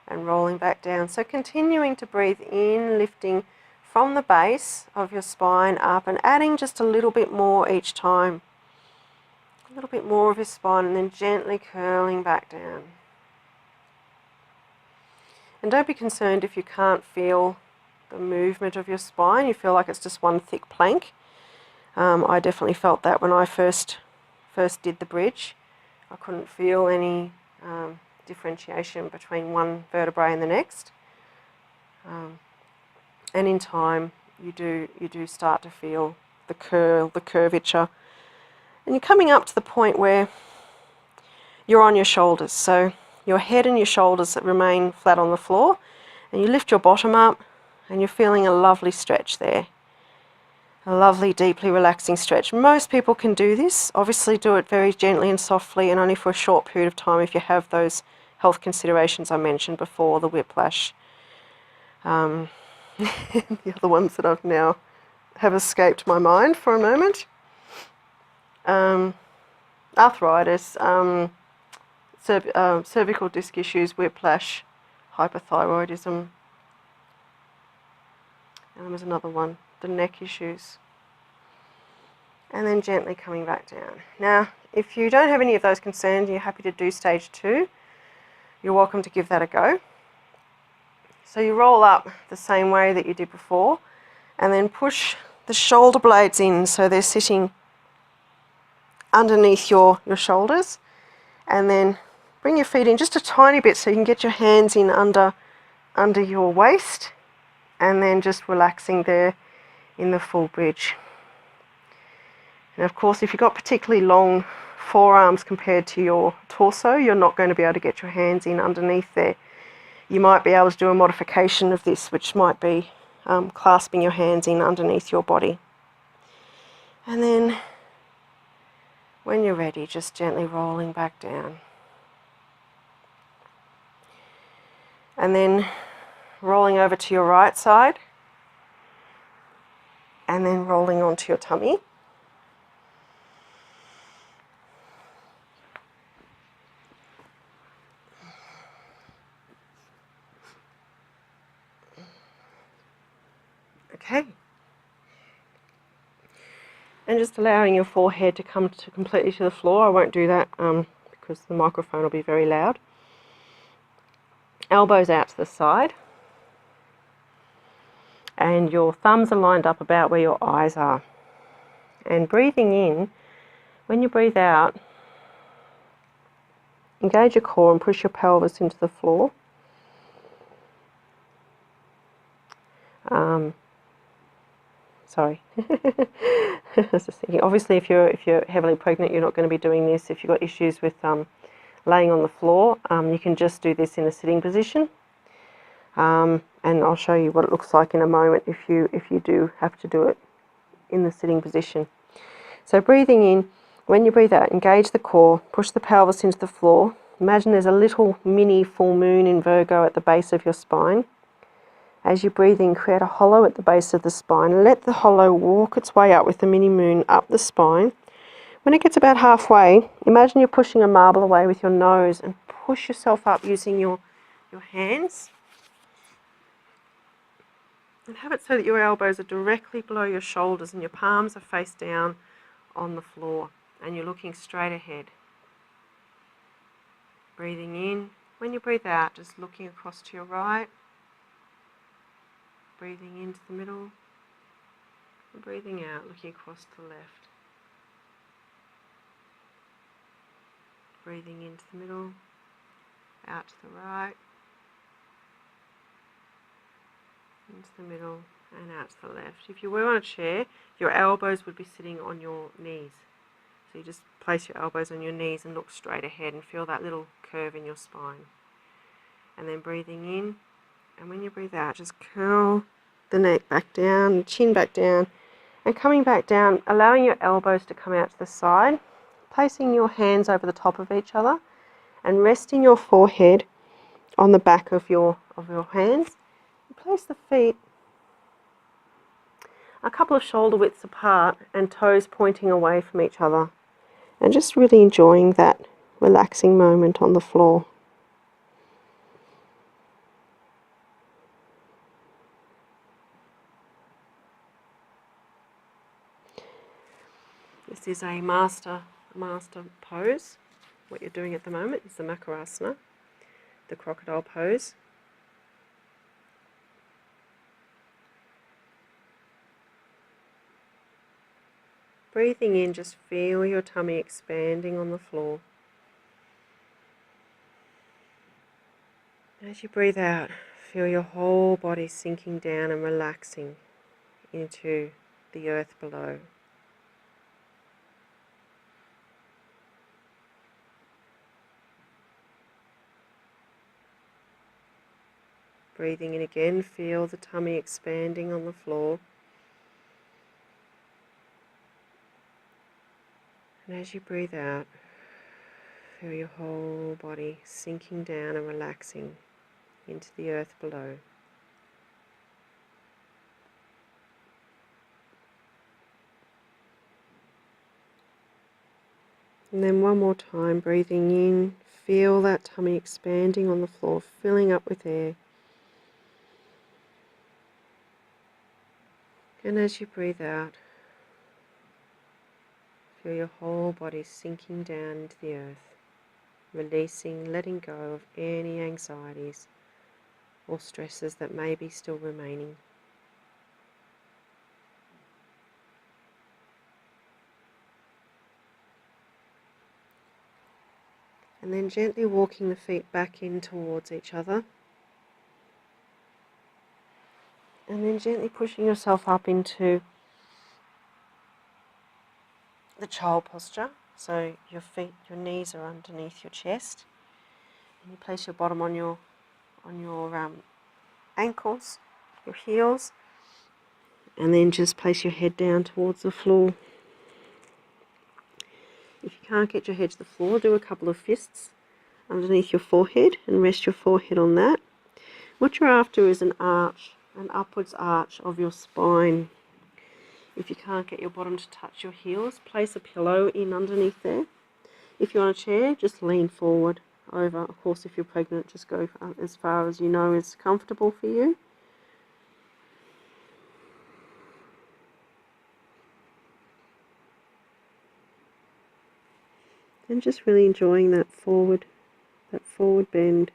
and rolling back down. So continuing to breathe in, lifting from the base of your spine up and adding just a little bit more each time. A little bit more of your spine and then gently curling back down. And don't be concerned if you can't feel the movement of your spine. You feel like it's just one thick plank. I definitely felt that when I first did the bridge. I couldn't feel any differentiation between one vertebrae and the next. And in time, you do start to feel the curl, the curvature. And you're coming up to the point where you're on your shoulders. So your head and your shoulders remain flat on the floor. And you lift your bottom up and you're feeling a lovely stretch there. A lovely, deeply relaxing stretch. Most people can do this. Obviously do it very gently and softly and only for a short period of time if you have those health considerations I mentioned before, the whiplash. The other ones that I've now have escaped my mind for a moment. Arthritis, cervical disc issues, whiplash, hypothyroidism. And there was another one, the neck issues. And then gently coming back down. Now, if you don't have any of those concerns, you're happy to do stage 2, you're welcome to give that a go. So you roll up the same way that you did before, and then push the shoulder blades in so they're sitting underneath your shoulders, and then bring your feet in just a tiny bit so you can get your hands in under your waist, and then just relaxing there in the full bridge. And of course, if you've got particularly long forearms compared to your torso, you're not going to be able to get your hands in underneath there. You might be able to do a modification of this, which might be clasping your hands in underneath your body. And then when you're ready, just gently rolling back down. And then rolling over to your right side. And then rolling onto your tummy. Okay. And just allowing your forehead to come completely to the floor. I won't do that because the microphone will be very loud. Elbows out to the side. And your thumbs are lined up about where your eyes are. And breathing in, when you breathe out, engage your core and push your pelvis into the floor. Sorry. I was just thinking, obviously if you're heavily pregnant, you're not going to be doing this. If you've got issues with laying on the floor, you can just do this in a sitting position. And I'll show you what it looks like in a moment if you do have to do it in the sitting position. So breathing in, when you breathe out, engage the core, push the pelvis into the floor. Imagine there's a little mini full moon in Virgo at the base of your spine. As you breathe in, create a hollow at the base of the spine. Let the hollow walk its way up with the mini moon up the spine. When it gets about halfway, imagine you're pushing a marble away with your nose and push yourself up using your hands. And have it so that your elbows are directly below your shoulders and your palms are face down on the floor and you're looking straight ahead. Breathing in. When you breathe out, just looking across to your right. Breathing into the middle. And breathing out, looking across to the left. Breathing into the middle. Out to the right. Into the middle and out to the left. If you were on a chair, your elbows would be sitting on your knees. So you just place your elbows on your knees and look straight ahead and feel that little curve in your spine. And then breathing in, and when you breathe out, just curl the neck back down, chin back down, and coming back down, allowing your elbows to come out to the side, placing your hands over the top of each other and resting your forehead on the back of your hands. Place the feet a couple of shoulder widths apart and toes pointing away from each other, and just really enjoying that relaxing moment on the floor. This is a master pose. What you're doing at the moment is the Makarasana, the crocodile pose. Breathing in, just feel your tummy expanding on the floor. As you breathe out, feel your whole body sinking down and relaxing into the earth below. Breathing in again, feel the tummy expanding on the floor. And as you breathe out, feel your whole body sinking down and relaxing into the earth below. And then one more time, breathing in, feel that tummy expanding on the floor, filling up with air. And as you breathe out, feel your whole body sinking down into the earth, releasing, letting go of any anxieties or stresses that may be still remaining. And then gently walking the feet back in towards each other. And then gently pushing yourself up into the child posture. So your knees are underneath your chest. And you place your bottom on your ankles, your heels. And then just place your head down towards the floor. If you can't get your head to the floor, do a couple of fists underneath your forehead and rest your forehead on that. What you're after is an arch, an upwards arch of your spine. If you can't get your bottom to touch your heels, place a pillow in underneath there. If you're on a chair, just lean forward over. Of course, if you're pregnant, just go as far as you know is comfortable for you. And just really enjoying that forward bend.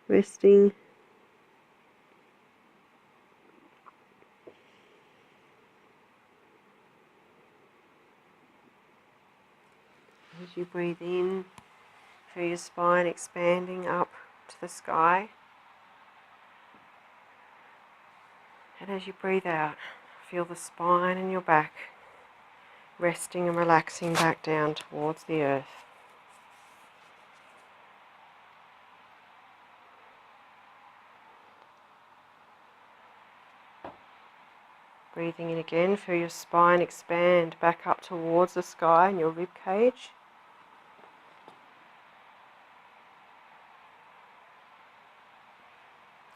Resting. as you breathe in, feel your spine expanding up to the sky. And as you breathe out, feel the spine and your back resting and relaxing back down towards the earth. Breathing in again, feel your spine expand back up towards the sky and your rib cage.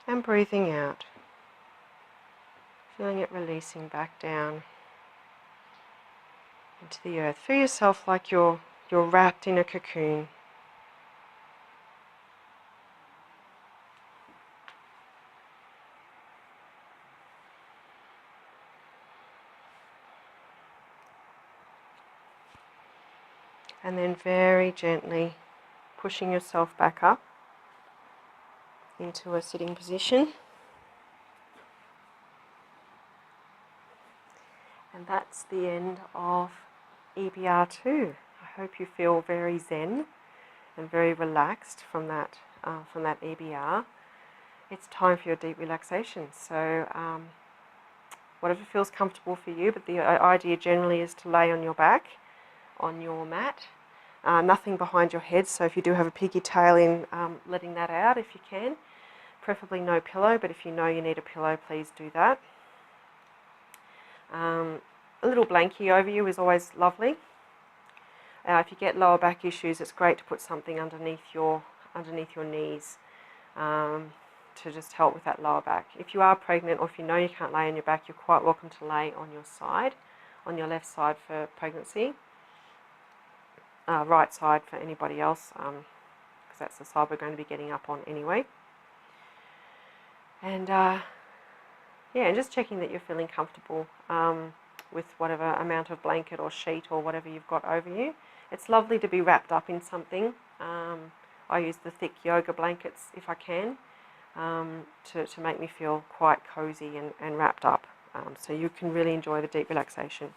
And breathing out, feeling it releasing back down into the earth. Feel yourself like you're wrapped in a cocoon. And then very gently pushing yourself back up into a sitting position. And that's the end of EBR2. I hope you feel very zen and very relaxed from that EBR. It's time for your deep relaxation. So whatever feels comfortable for you, but the idea generally is to lay on your back, on your mat. Nothing behind your head, so if you do have a piggy tail in, letting that out if you can. Preferably no pillow, but if you know you need a pillow, please do that. A little blankie over you is always lovely. If you get lower back issues, it's great to put something underneath your knees to just help with that lower back. If you are pregnant or if you know you can't lay on your back, you're quite welcome to lay on your side, on your left side for pregnancy. Right side for anybody else, because that's the side we're going to be getting up on anyway. And yeah, and just checking that you're feeling comfortable with whatever amount of blanket or sheet or whatever you've got over you. It's lovely to be wrapped up in something. I use the thick yoga blankets if I can to make me feel quite cozy and wrapped up, so you can really enjoy the deep relaxation.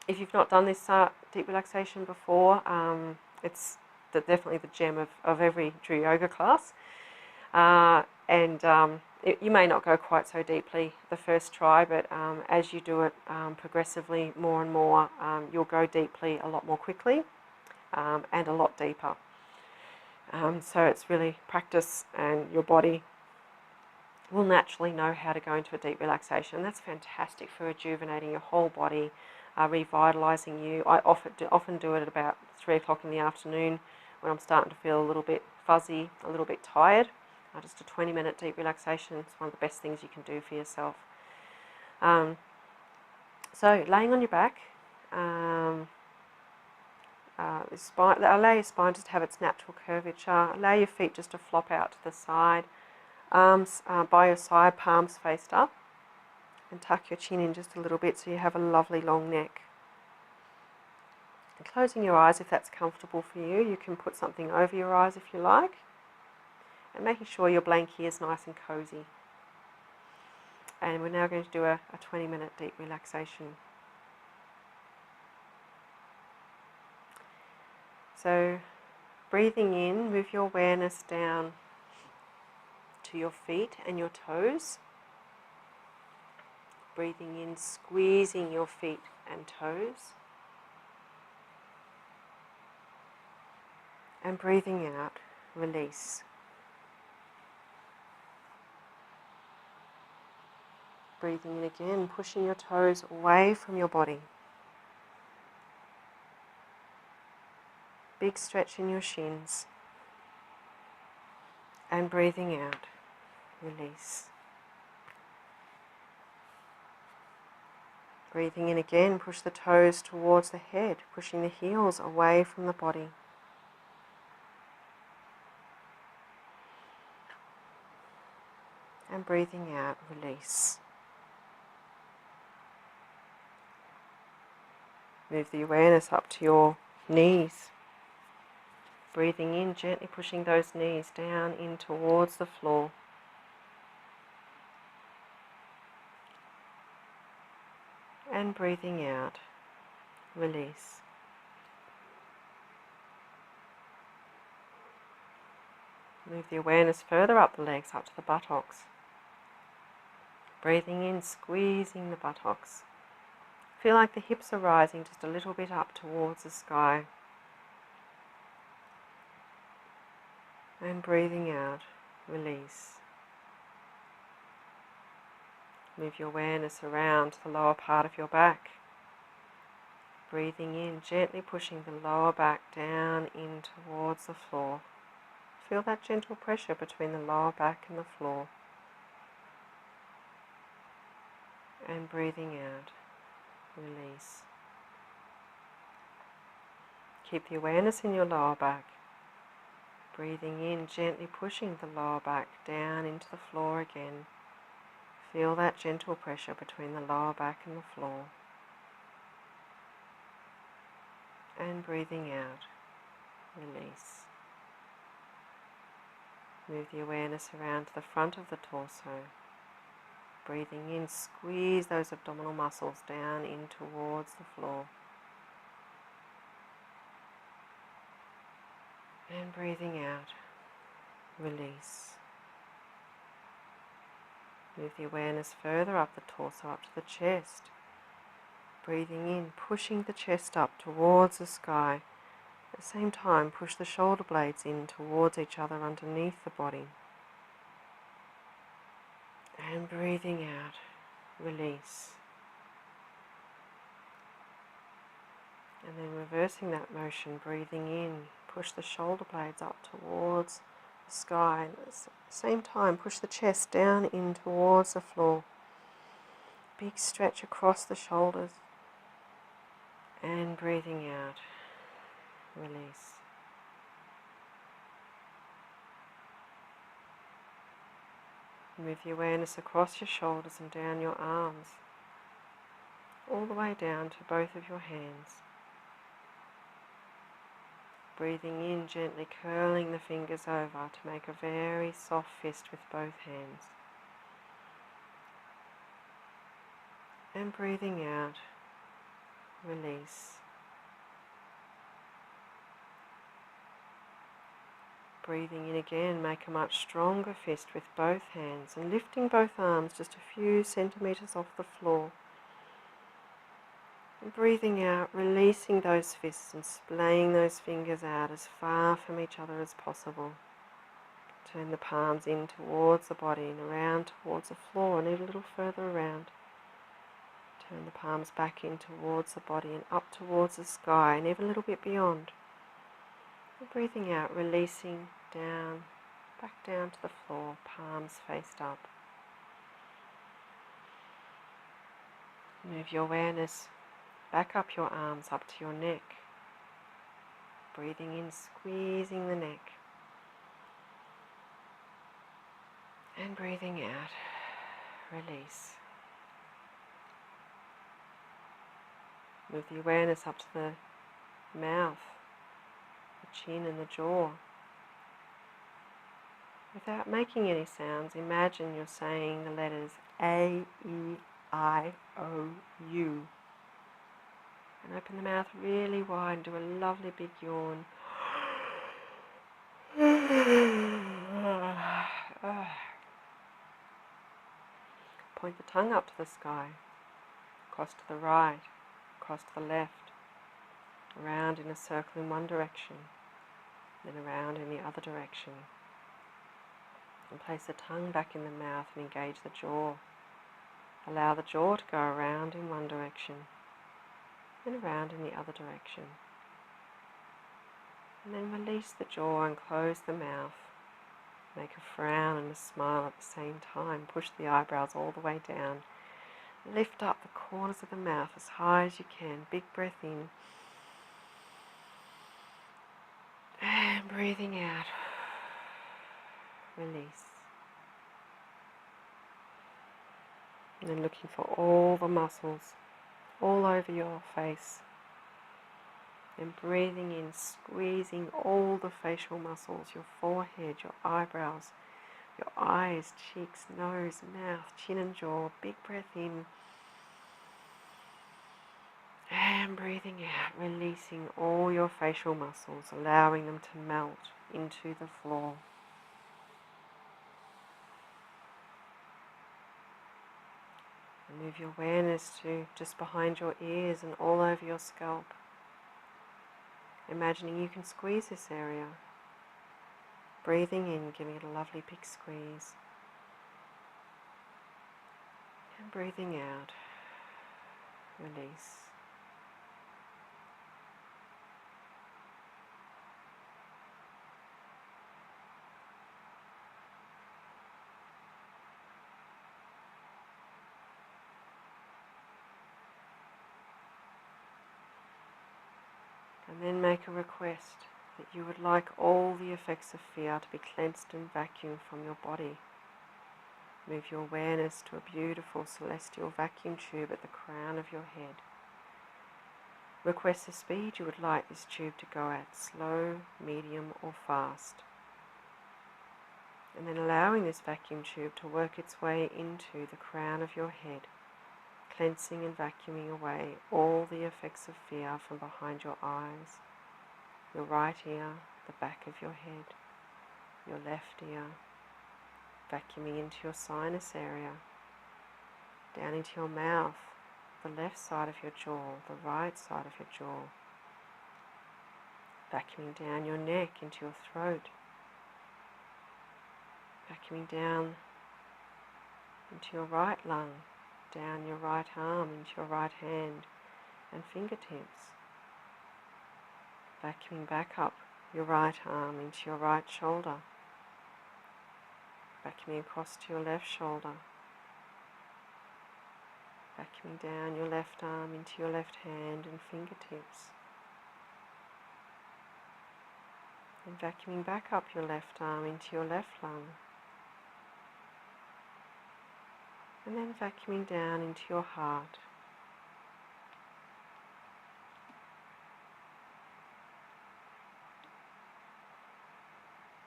If you've not done this deep relaxation before, it's definitely the gem of every true yoga class. You may not go quite so deeply the first try, but as you do it progressively more and more, you'll go deeply a lot more quickly and a lot deeper. So it's really practice, and your body will naturally know how to go into a deep relaxation. That's fantastic for rejuvenating your whole body, revitalising you. I often do it at about 3 o'clock in the afternoon when I'm starting to feel a little bit fuzzy, a little bit tired. Just a 20-minute deep relaxation is one of the best things you can do for yourself. So laying on your back, allow your spine just to have its natural curvature. Allow your feet just to flop out to the side. Arms by your side, palms faced up. And tuck your chin in just a little bit so you have a lovely long neck. And closing your eyes if that's comfortable for you. You can put something over your eyes if you like. And making sure your blankie is nice and cozy. And we're now going to do a 20-minute deep relaxation. So breathing in, move your awareness down to your feet and your toes. Breathing in, squeezing your feet and toes. And breathing out, release. Breathing in again, pushing your toes away from your body. Big stretch in your shins. And breathing out, release. Breathing in again, push the toes towards the head, pushing the heels away from the body. And breathing out, release. Move the awareness up to your knees. Breathing in, gently pushing those knees down in towards the floor. And breathing out, release. Move the awareness further up the legs, up to the buttocks. Breathing in, squeezing the buttocks. Feel like the hips are rising just a little bit up towards the sky. And breathing out, release. Move your awareness around to the lower part of your back. Breathing in, gently pushing the lower back down in towards the floor. Feel that gentle pressure between the lower back and the floor. And breathing out, release. Keep the awareness in your lower back. Breathing in, gently pushing the lower back down into the floor again. Feel that gentle pressure between the lower back and the floor. And breathing out, release. Move the awareness around to the front of the torso. Breathing in, squeeze those abdominal muscles down in towards the floor. And breathing out, release. Move the awareness further up the torso, up to the chest. Breathing in, pushing the chest up towards the sky. At the same time, push the shoulder blades in towards each other underneath the body. And breathing out, release. And then reversing that motion, breathing in, push the shoulder blades up towards the sky. And at the same time, push the chest down in towards the floor. Big stretch across the shoulders. And breathing out, release. Move the awareness across your shoulders and down your arms, all the way down to both of your hands. Breathing in, gently curling the fingers over to make a very soft fist with both hands. And breathing out, release. Breathing in again, make a much stronger fist with both hands and lifting both arms just a few centimeters off the floor. And breathing out, releasing those fists and splaying those fingers out as far from each other as possible. Turn the palms in towards the body and around towards the floor and even a little further around. Turn the palms back in towards the body and up towards the sky and even a little bit beyond. And breathing out, releasing down, back down to the floor, palms faced up. Move your awareness back up your arms, up to your neck. Breathing in, squeezing the neck. And breathing out, release. Move the awareness up to the mouth, the chin and the jaw. Without making any sounds, imagine you're saying the letters A, E, I, O, U. And open the mouth really wide and do a lovely big yawn. Point the tongue up to the sky, across to the right, across to the left, around in a circle in one direction, then around in the other direction. And place the tongue back in the mouth and engage the jaw. Allow the jaw to go around in one direction, and around in the other direction. And then release the jaw and close the mouth. Make a frown and a smile at the same time. Push the eyebrows all the way down. Lift up the corners of the mouth as high as you can. Big breath in. And breathing out. Release. And then looking for all the muscles all over your face. And breathing in, squeezing all the facial muscles, your forehead, your eyebrows, your eyes, cheeks, nose, mouth, chin and jaw. Big breath in. And breathing out, releasing all your facial muscles, allowing them to melt into the floor. And move your awareness to just behind your ears and all over your scalp. Imagining you can squeeze this area. Breathing in, giving it a lovely big squeeze. And breathing out, release. And then make a request that you would like all the effects of fear to be cleansed and vacuumed from your body. Move your awareness to a beautiful celestial vacuum tube at the crown of your head. Request the speed you would like this tube to go at, slow, medium or fast. And then allowing this vacuum tube to work its way into the crown of your head, cleansing and vacuuming away all the effects of fear from behind your eyes, your right ear, the back of your head, your left ear, vacuuming into your sinus area, down into your mouth, the left side of your jaw, the right side of your jaw, vacuuming down your neck into your throat, vacuuming down into your right lung, down your right arm into your right hand and fingertips, vacuuming back up your right arm into your right shoulder, vacuuming across to your left shoulder, vacuuming down your left arm into your left hand and fingertips, and vacuuming back up your left arm into your left lung, and then vacuuming down into your heart.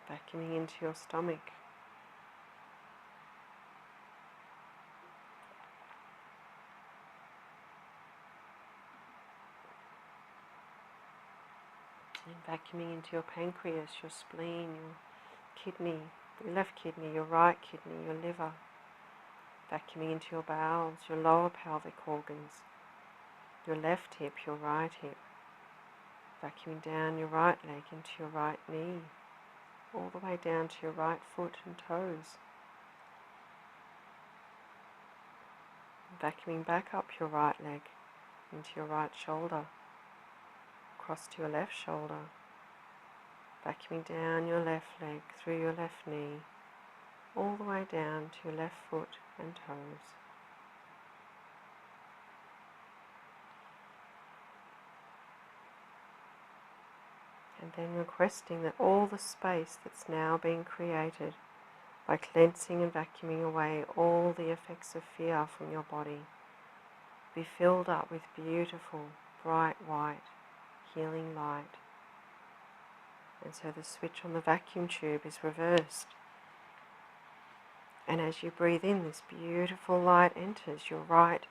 Vacuuming into your stomach. And vacuuming into your pancreas, your spleen, your kidney, your left kidney, your right kidney, your liver. Vacuuming into your bowels, your lower pelvic organs, your left hip, your right hip. Vacuuming down your right leg into your right knee, all the way down to your right foot and toes. Vacuuming back up your right leg into your right shoulder, across to your left shoulder. Vacuuming down your left leg through your left knee, all the way down to your left foot and toes. And then requesting that all the space that's now being created by cleansing and vacuuming away all the effects of fear from your body be filled up with beautiful, bright white, healing light. And so the switch on the vacuum tube is reversed. And as you breathe in, this beautiful light enters your right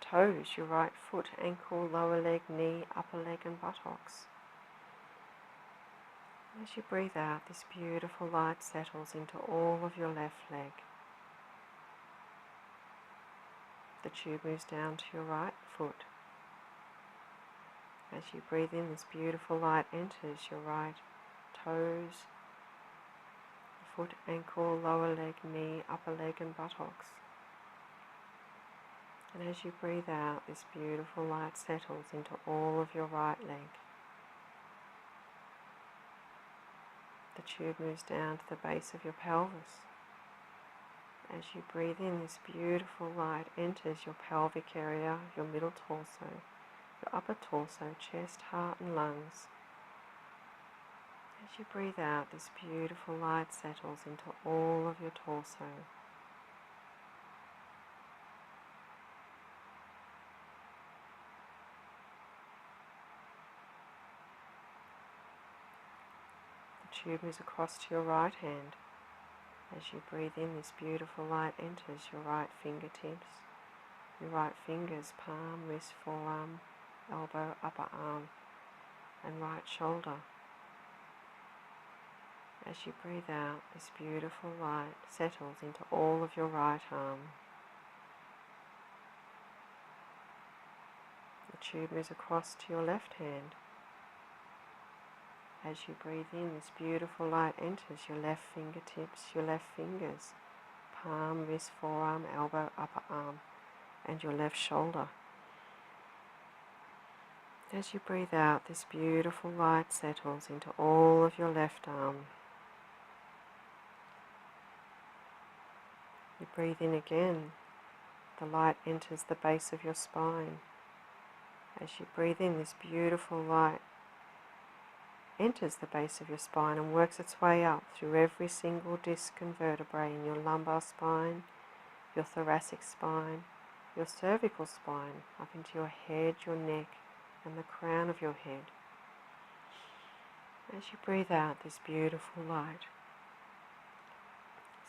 toes, your right foot, ankle, lower leg, knee, upper leg and buttocks. As you breathe out, this beautiful light settles into all of your left leg. The tube moves down to your right foot. As you breathe in, this beautiful light enters your right toes, foot, ankle, lower leg, knee, upper leg and buttocks. And as you breathe out, this beautiful light settles into all of your right leg. The tube moves down to the base of your pelvis. As you breathe in, this beautiful light enters your pelvic area, your middle torso, your upper torso, chest, heart and lungs. As you breathe out, this beautiful light settles into all of your torso. The tube moves across to your right hand. As you breathe in, this beautiful light enters your right fingertips, your right fingers, palm, wrist, forearm, elbow, upper arm, and right shoulder. As you breathe out, this beautiful light settles into all of your right arm. the tube moves across to your left hand. As you breathe in, this beautiful light enters your left fingertips, your left fingers, palm, wrist, forearm, elbow, upper arm, and your left shoulder. As you breathe out, this beautiful light settles into all of your left arm. You breathe in again, the light enters the base of your spine. As you breathe in, this beautiful light enters the base of your spine and works its way up through every single disc and vertebrae in your lumbar spine, your thoracic spine, your cervical spine, up into your head, your neck, and the crown of your head. As you breathe out, this beautiful light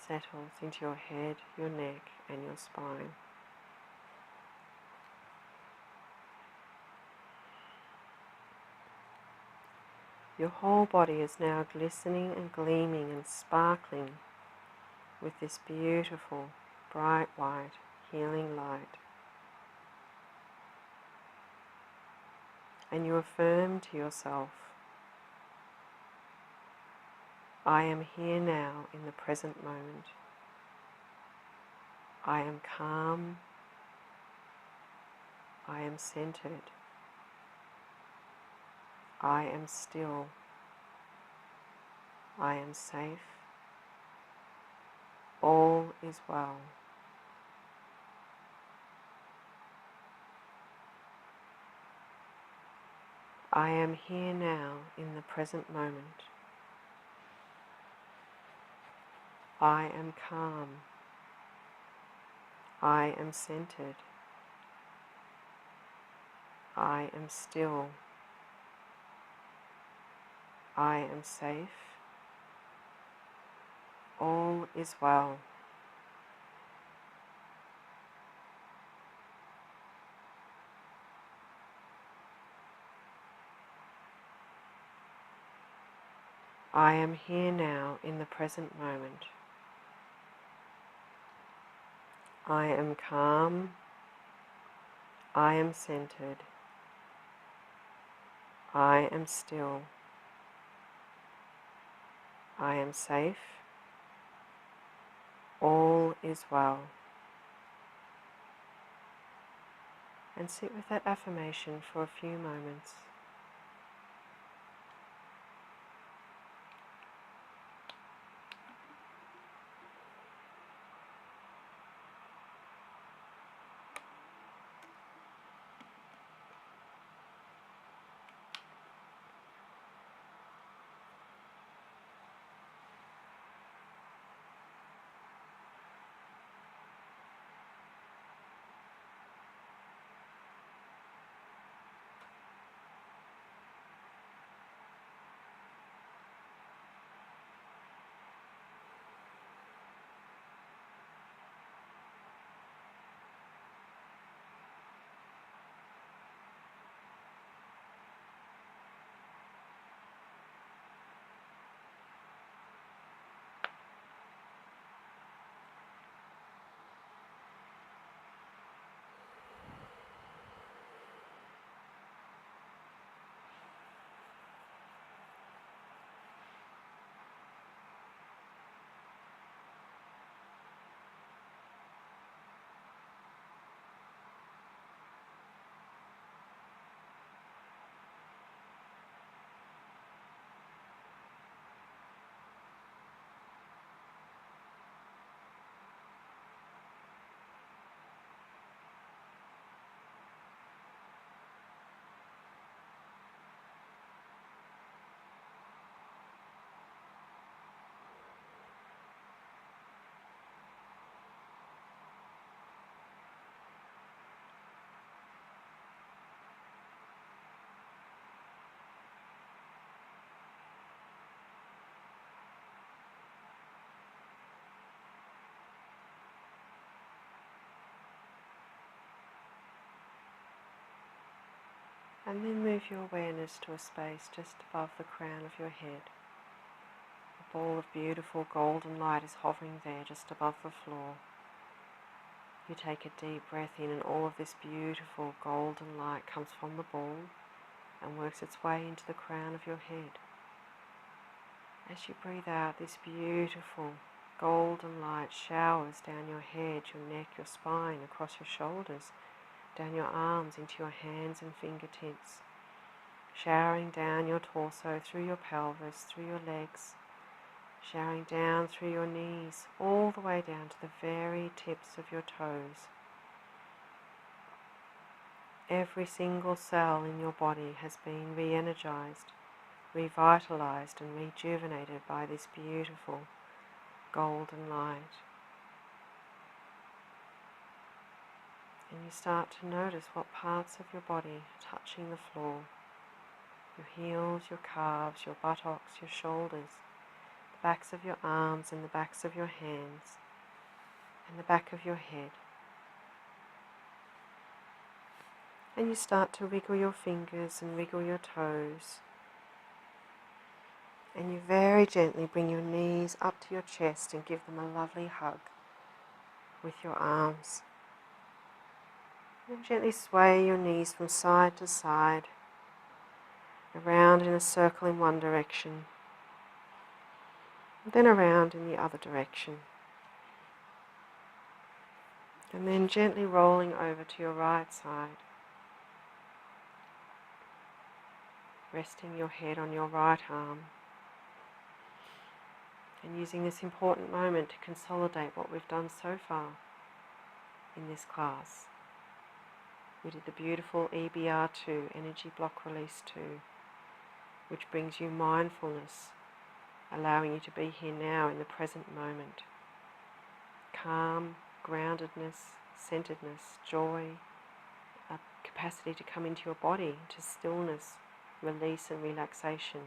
settles into your head, your neck, and your spine. Your whole body is now glistening and gleaming and sparkling with this beautiful, bright white, healing light. And you affirm to yourself, I am here now in the present moment. I am calm. I am centered. I am still. I am safe. All is well. I am here now in the present moment. I am calm. I am centered. I am still. I am safe. All is well. I am here now in the present moment. I am calm. I am centered. I am still. I am safe. All is well. And sit with that affirmation for a few moments. And then move your awareness to a space just above the crown of your head. A ball of beautiful golden light is hovering there just above the floor. You take a deep breath in, and all of this beautiful golden light comes from the ball and works its way into the crown of your head. As you breathe out, this beautiful golden light showers down your head, your neck, your spine, across your shoulders, down your arms, into your hands and fingertips, showering down your torso, through your pelvis, through your legs, showering down through your knees, all the way down to the very tips of your toes. Every single cell in your body has been re-energized, revitalized and rejuvenated by this beautiful golden light. And you start to notice what parts of your body are touching the floor. Your heels, your calves, your buttocks, your shoulders, the backs of your arms and the backs of your hands, and the back of your head. And you start to wiggle your fingers and wiggle your toes. And you very gently bring your knees up to your chest and give them a lovely hug with your arms. And gently sway your knees from side to side, around in a circle in one direction, and then around in the other direction. And then gently rolling over to your right side, resting your head on your right arm, and using this important moment to consolidate what we've done so far in this class. We did the beautiful EBR2, Energy Block Release 2, which brings you mindfulness, allowing you to be here now in the present moment. Calm, groundedness, centeredness, joy, a capacity to come into your body, to stillness, release and relaxation.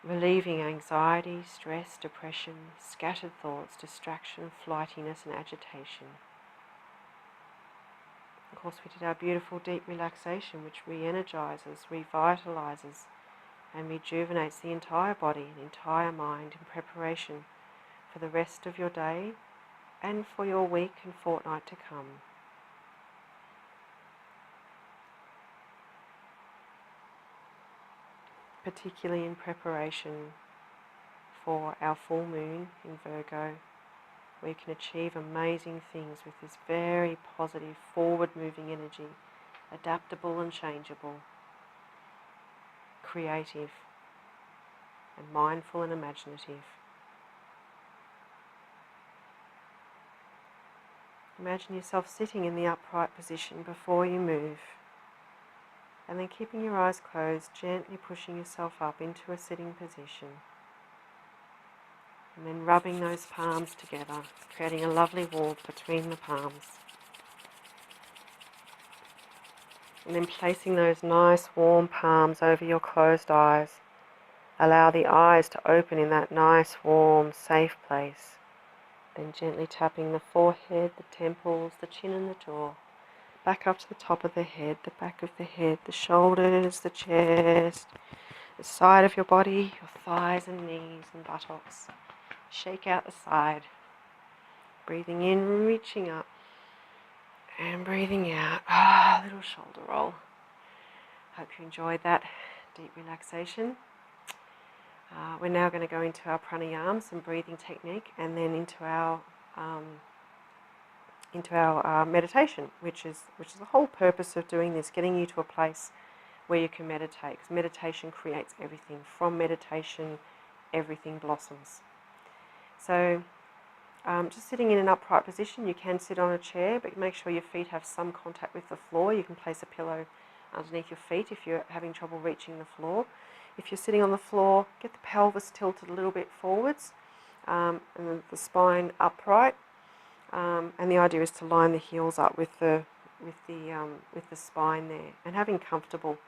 Relieving anxiety, stress, depression, scattered thoughts, distraction, flightiness and agitation. Of course, we did our beautiful deep relaxation, which re-energizes, revitalizes and rejuvenates the entire body and entire mind in preparation for the rest of your day and for your week and fortnight to come. Particularly in preparation for our full moon in Virgo, we can achieve amazing things with this very positive, forward-moving energy, adaptable and changeable, creative and mindful and imaginative. Imagine yourself sitting in the upright position before you move, and then keeping your eyes closed, gently pushing yourself up into a sitting position. And then rubbing those palms together, creating a lovely warmth between the palms. And then placing those nice warm palms over your closed eyes. Allow the eyes to open in that nice warm safe place. Then gently tapping the forehead, the temples, the chin and the jaw. Back up to the top of the head, the back of the head, the shoulders, the chest, the side of your body, your thighs and knees and buttocks. Shake out the side. Breathing in, reaching up. And breathing out. A little shoulder roll. Hope you enjoyed that deep relaxation. We're now going to go into our pranayama, some breathing technique, and then into our meditation, which is the whole purpose of doing this, getting you to a place where you can meditate. Because meditation creates everything. From meditation, everything blossoms. So just sitting in an upright position, you can sit on a chair, but make sure your feet have some contact with the floor. You can place a pillow underneath your feet if you're having trouble reaching the floor. If you're sitting on the floor, get the pelvis tilted a little bit forwards and the spine upright. And the idea is to line the heels up with the spine there, and being comfortable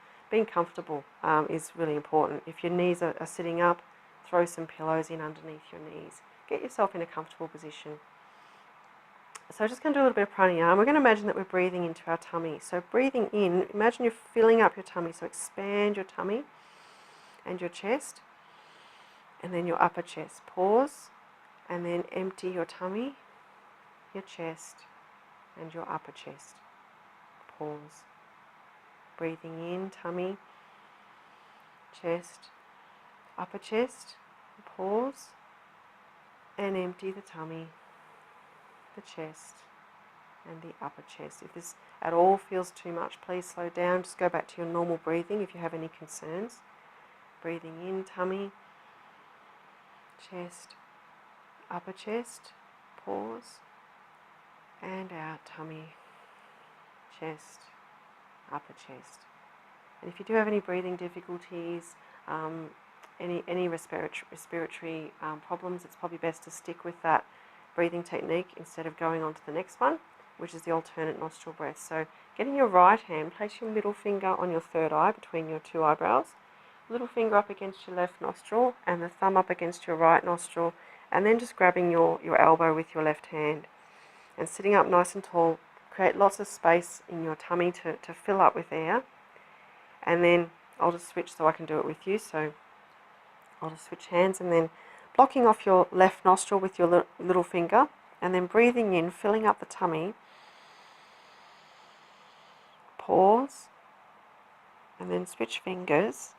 is really important. If your knees are sitting up, throw some pillows in underneath your knees. Get yourself in a comfortable position. So I'm just going to do a little bit of pranayama. We're going to imagine that we're breathing into our tummy. So breathing in, imagine you're filling up your tummy. So expand your tummy and your chest, and then your upper chest. Pause, and then empty your tummy, your chest and your upper chest. Pause. Breathing in, tummy, chest, upper chest. Pause. And empty the tummy, the chest, and the upper chest. If this at all feels too much, please slow down. Just go back to your normal breathing if you have any concerns. Breathing in, tummy, chest, upper chest, pause, and out, tummy, chest, upper chest. And if you do have any breathing difficulties, any respiratory problems, it's probably best to stick with that breathing technique instead of going on to the next one, which is the alternate nostril breath. So getting your right hand, place your middle finger on your third eye between your two eyebrows, little finger up against your left nostril and the thumb up against your right nostril, and then just grabbing your elbow with your left hand and sitting up nice and tall. Create lots of space in your tummy to fill up with air. And then I'll just switch so I can do it with you. So I'll just switch hands, and then blocking off your left nostril with your little finger, and then breathing in, filling up the tummy. Pause, and then switch fingers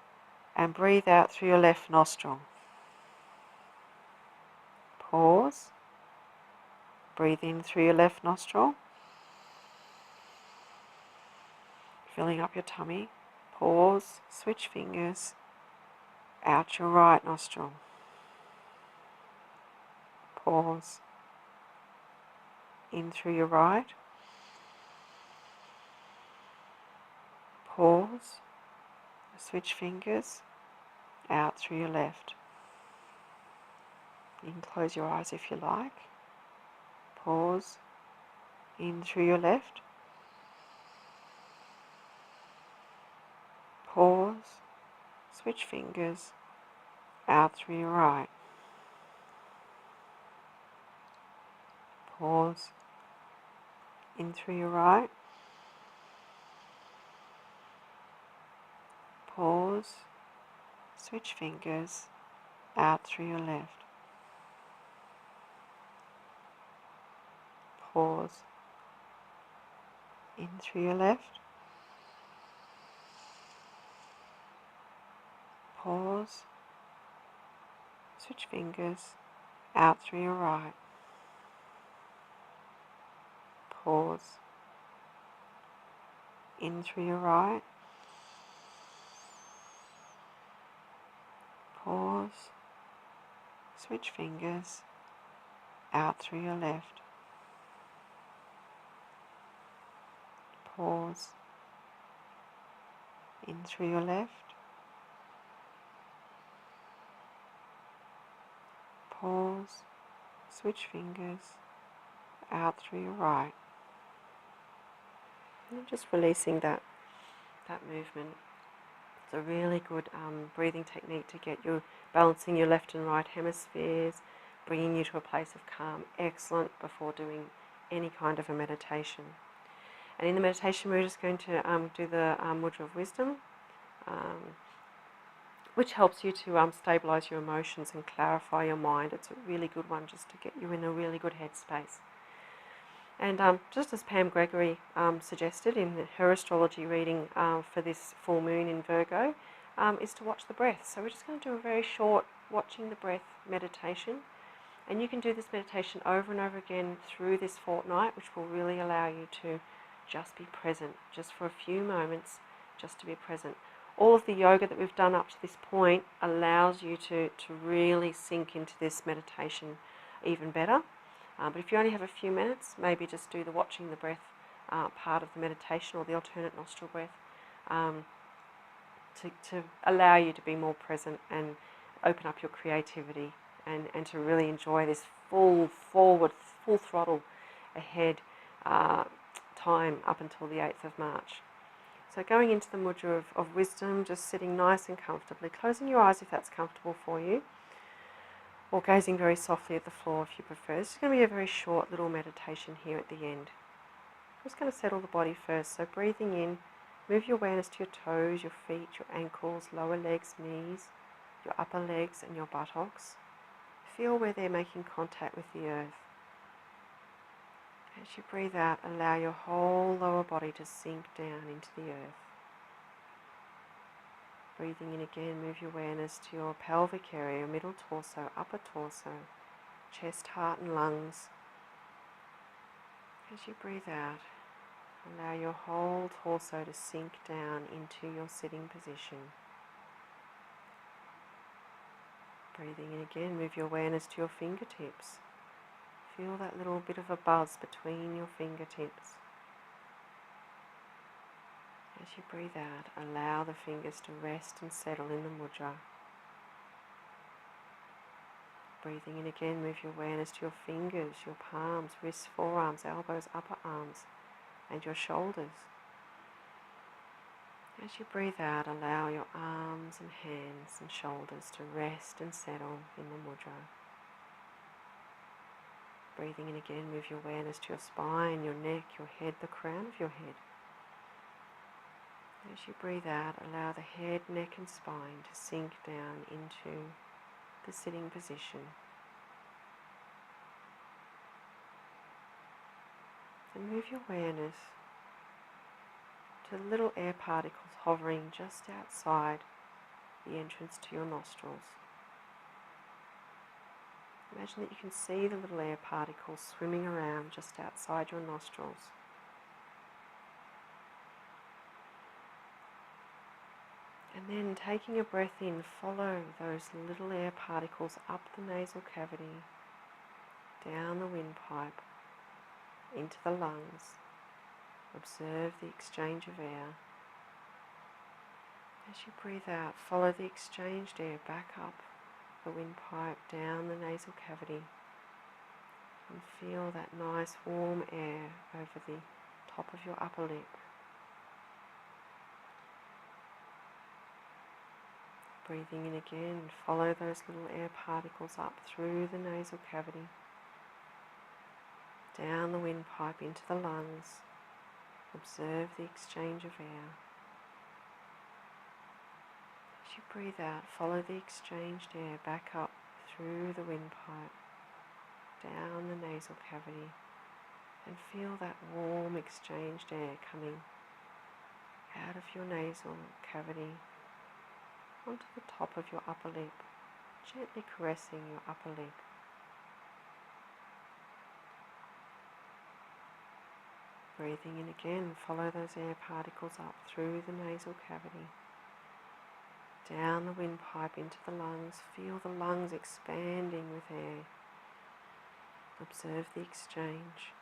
and breathe out through your left nostril. Pause, breathe in through your left nostril, filling up your tummy. Pause, switch fingers, out your right nostril. Pause, in through your right. Pause, switch fingers, out through your left. You can close your eyes if you like. Pause, in through your left. Pause, switch fingers, out through your right. Pause, in through your right. Pause, switch fingers, out through your left. Pause, in through your left. Pause, switch fingers, out through your right. Pause, in through your right. Pause, switch fingers, out through your left. Pause, in through your left. Pause, switch fingers, out through your right. And just releasing that movement. It's a really good breathing technique to get you balancing your left and right hemispheres, bringing you to a place of calm. Excellent before doing any kind of a meditation. And in the meditation, we're just going to do the mudra of wisdom, which helps you to stabilize your emotions and clarify your mind. It's a really good one just to get you in a really good headspace. And just as Pam Gregory suggested in her astrology reading for this full moon in Virgo, is to watch the breath. So we're just going to do a very short watching the breath meditation. And you can do this meditation over and over again through this fortnight, which will really allow you to just be present, just for a few moments, just to be present. All of the yoga that we've done up to this point allows you to really sink into this meditation even better. But if you only have a few minutes, maybe just do the watching the breath part of the meditation, or the alternate nostril breath, to allow you to be more present and open up your creativity and to really enjoy this full throttle ahead time up until the 8th of March. So going into the mudra of wisdom, just sitting nice and comfortably, closing your eyes if that's comfortable for you, or gazing very softly at the floor if you prefer. This is going to be a very short little meditation here at the end. I'm just going to settle the body first. So breathing in, move your awareness to your toes, your feet, your ankles, lower legs, knees, your upper legs and your buttocks. Feel where they're making contact with the earth. As you breathe out, allow your whole lower body to sink down into the earth. Breathing in again, move your awareness to your pelvic area, middle torso, upper torso, chest, heart and lungs. As you breathe out, allow your whole torso to sink down into your sitting position. Breathing in again, move your awareness to your fingertips. Feel that little bit of a buzz between your fingertips. As you breathe out, allow the fingers to rest and settle in the mudra. Breathing in again, move your awareness to your fingers, your palms, wrists, forearms, elbows, upper arms, and your shoulders. As you breathe out, allow your arms and hands and shoulders to rest and settle in the mudra. Breathing in again, move your awareness to your spine, your neck, your head, the crown of your head. As you breathe out, allow the head, neck and spine to sink down into the sitting position. And move your awareness to the little air particles hovering just outside the entrance to your nostrils. Imagine that you can see the little air particles swimming around just outside your nostrils. And then taking a breath in, follow those little air particles up the nasal cavity, down the windpipe, into the lungs. Observe the exchange of air. As you breathe out, follow the exchanged air back up the windpipe, down the nasal cavity, and feel that nice warm air over the top of your upper lip. Breathing in again, follow those little air particles up through the nasal cavity, down the windpipe into the lungs. Observe the exchange of air. As you breathe out, follow the exchanged air back up through the windpipe, down the nasal cavity, and feel that warm exchanged air coming out of your nasal cavity onto the top of your upper lip, gently caressing your upper lip. Breathing in again, follow those air particles up through the nasal cavity, down the windpipe into the lungs. Feel the lungs expanding with air. Observe the exchange.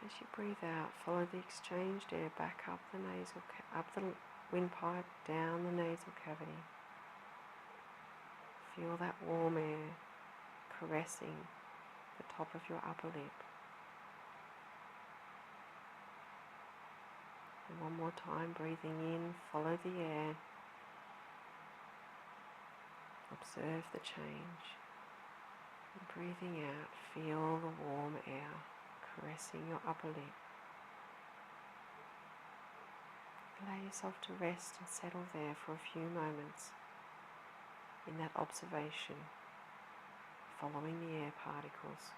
As you breathe out, follow the exchanged air back up the windpipe, down the nasal cavity. Feel that warm air caressing the top of your upper lip. And one more time, breathing in, follow the air. Observe the change. And breathing out, feel the warm air caressing your upper lip. Allow yourself to rest and settle there for a few moments in that observation, following the air particles.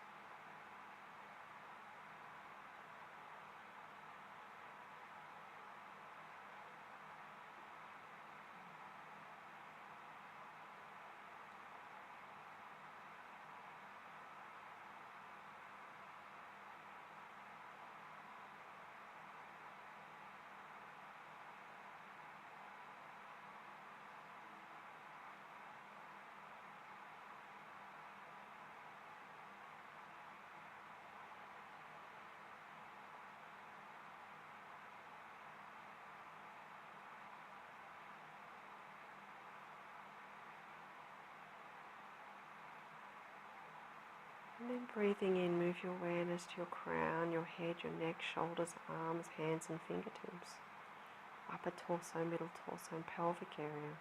And then breathing in, move your awareness to your crown, your head, your neck, shoulders, arms, hands and fingertips, upper torso, middle torso and pelvic area.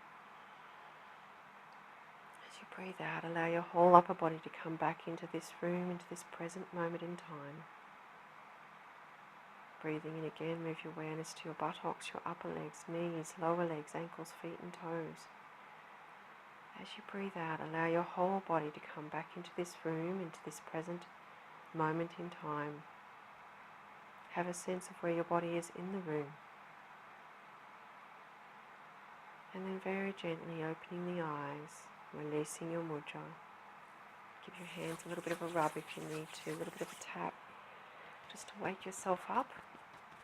As you breathe out, allow your whole upper body to come back into this room, into this present moment in time. Breathing in again, move your awareness to your buttocks, your upper legs, knees, lower legs, ankles, feet and toes. As you breathe out, allow your whole body to come back into this room, into this present moment in time. have a sense of where your body is in the room. And then very gently opening the eyes, releasing your mudra. Give your hands a little bit of a rub if you need to, a little bit of a tap, just to wake yourself up.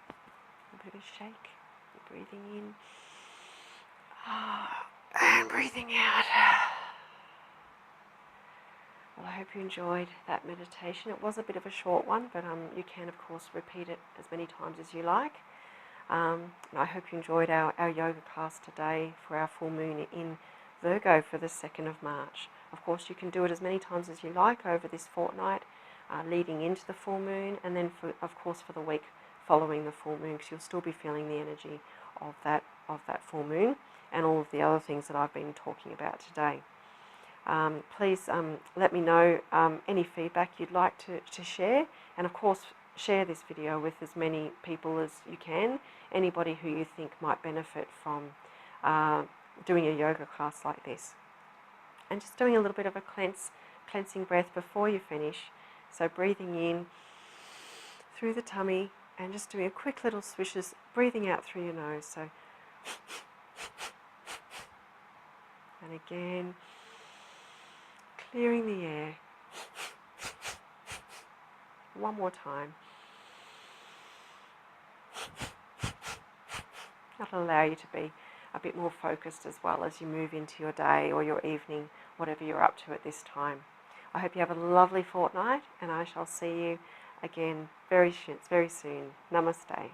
A bit of a shake, breathing in, and breathing out. Well, I hope you enjoyed that meditation. It was a bit of a short one, but you can, of course, repeat it as many times as you like. And I hope you enjoyed our yoga class today for our full moon in Virgo for the 2nd of March. Of course, you can do it as many times as you like over this fortnight, leading into the full moon, and then, of course, for the week following the full moon, because you'll still be feeling the energy of that full moon and all of the other things that I've been talking about today. Please let me know any feedback you'd like to share, and of course share this video with as many people as you can, anybody who you think might benefit from doing a yoga class like this. And just doing a little bit of a cleansing breath before you finish. So breathing in through the tummy and just doing a quick little swishes, breathing out through your nose. So, and again, clearing the air. One more time. That'll allow you to be a bit more focused as well as you move into your day or your evening, whatever you're up to at this time. I hope you have a lovely fortnight, and I shall see you again very soon. Namaste.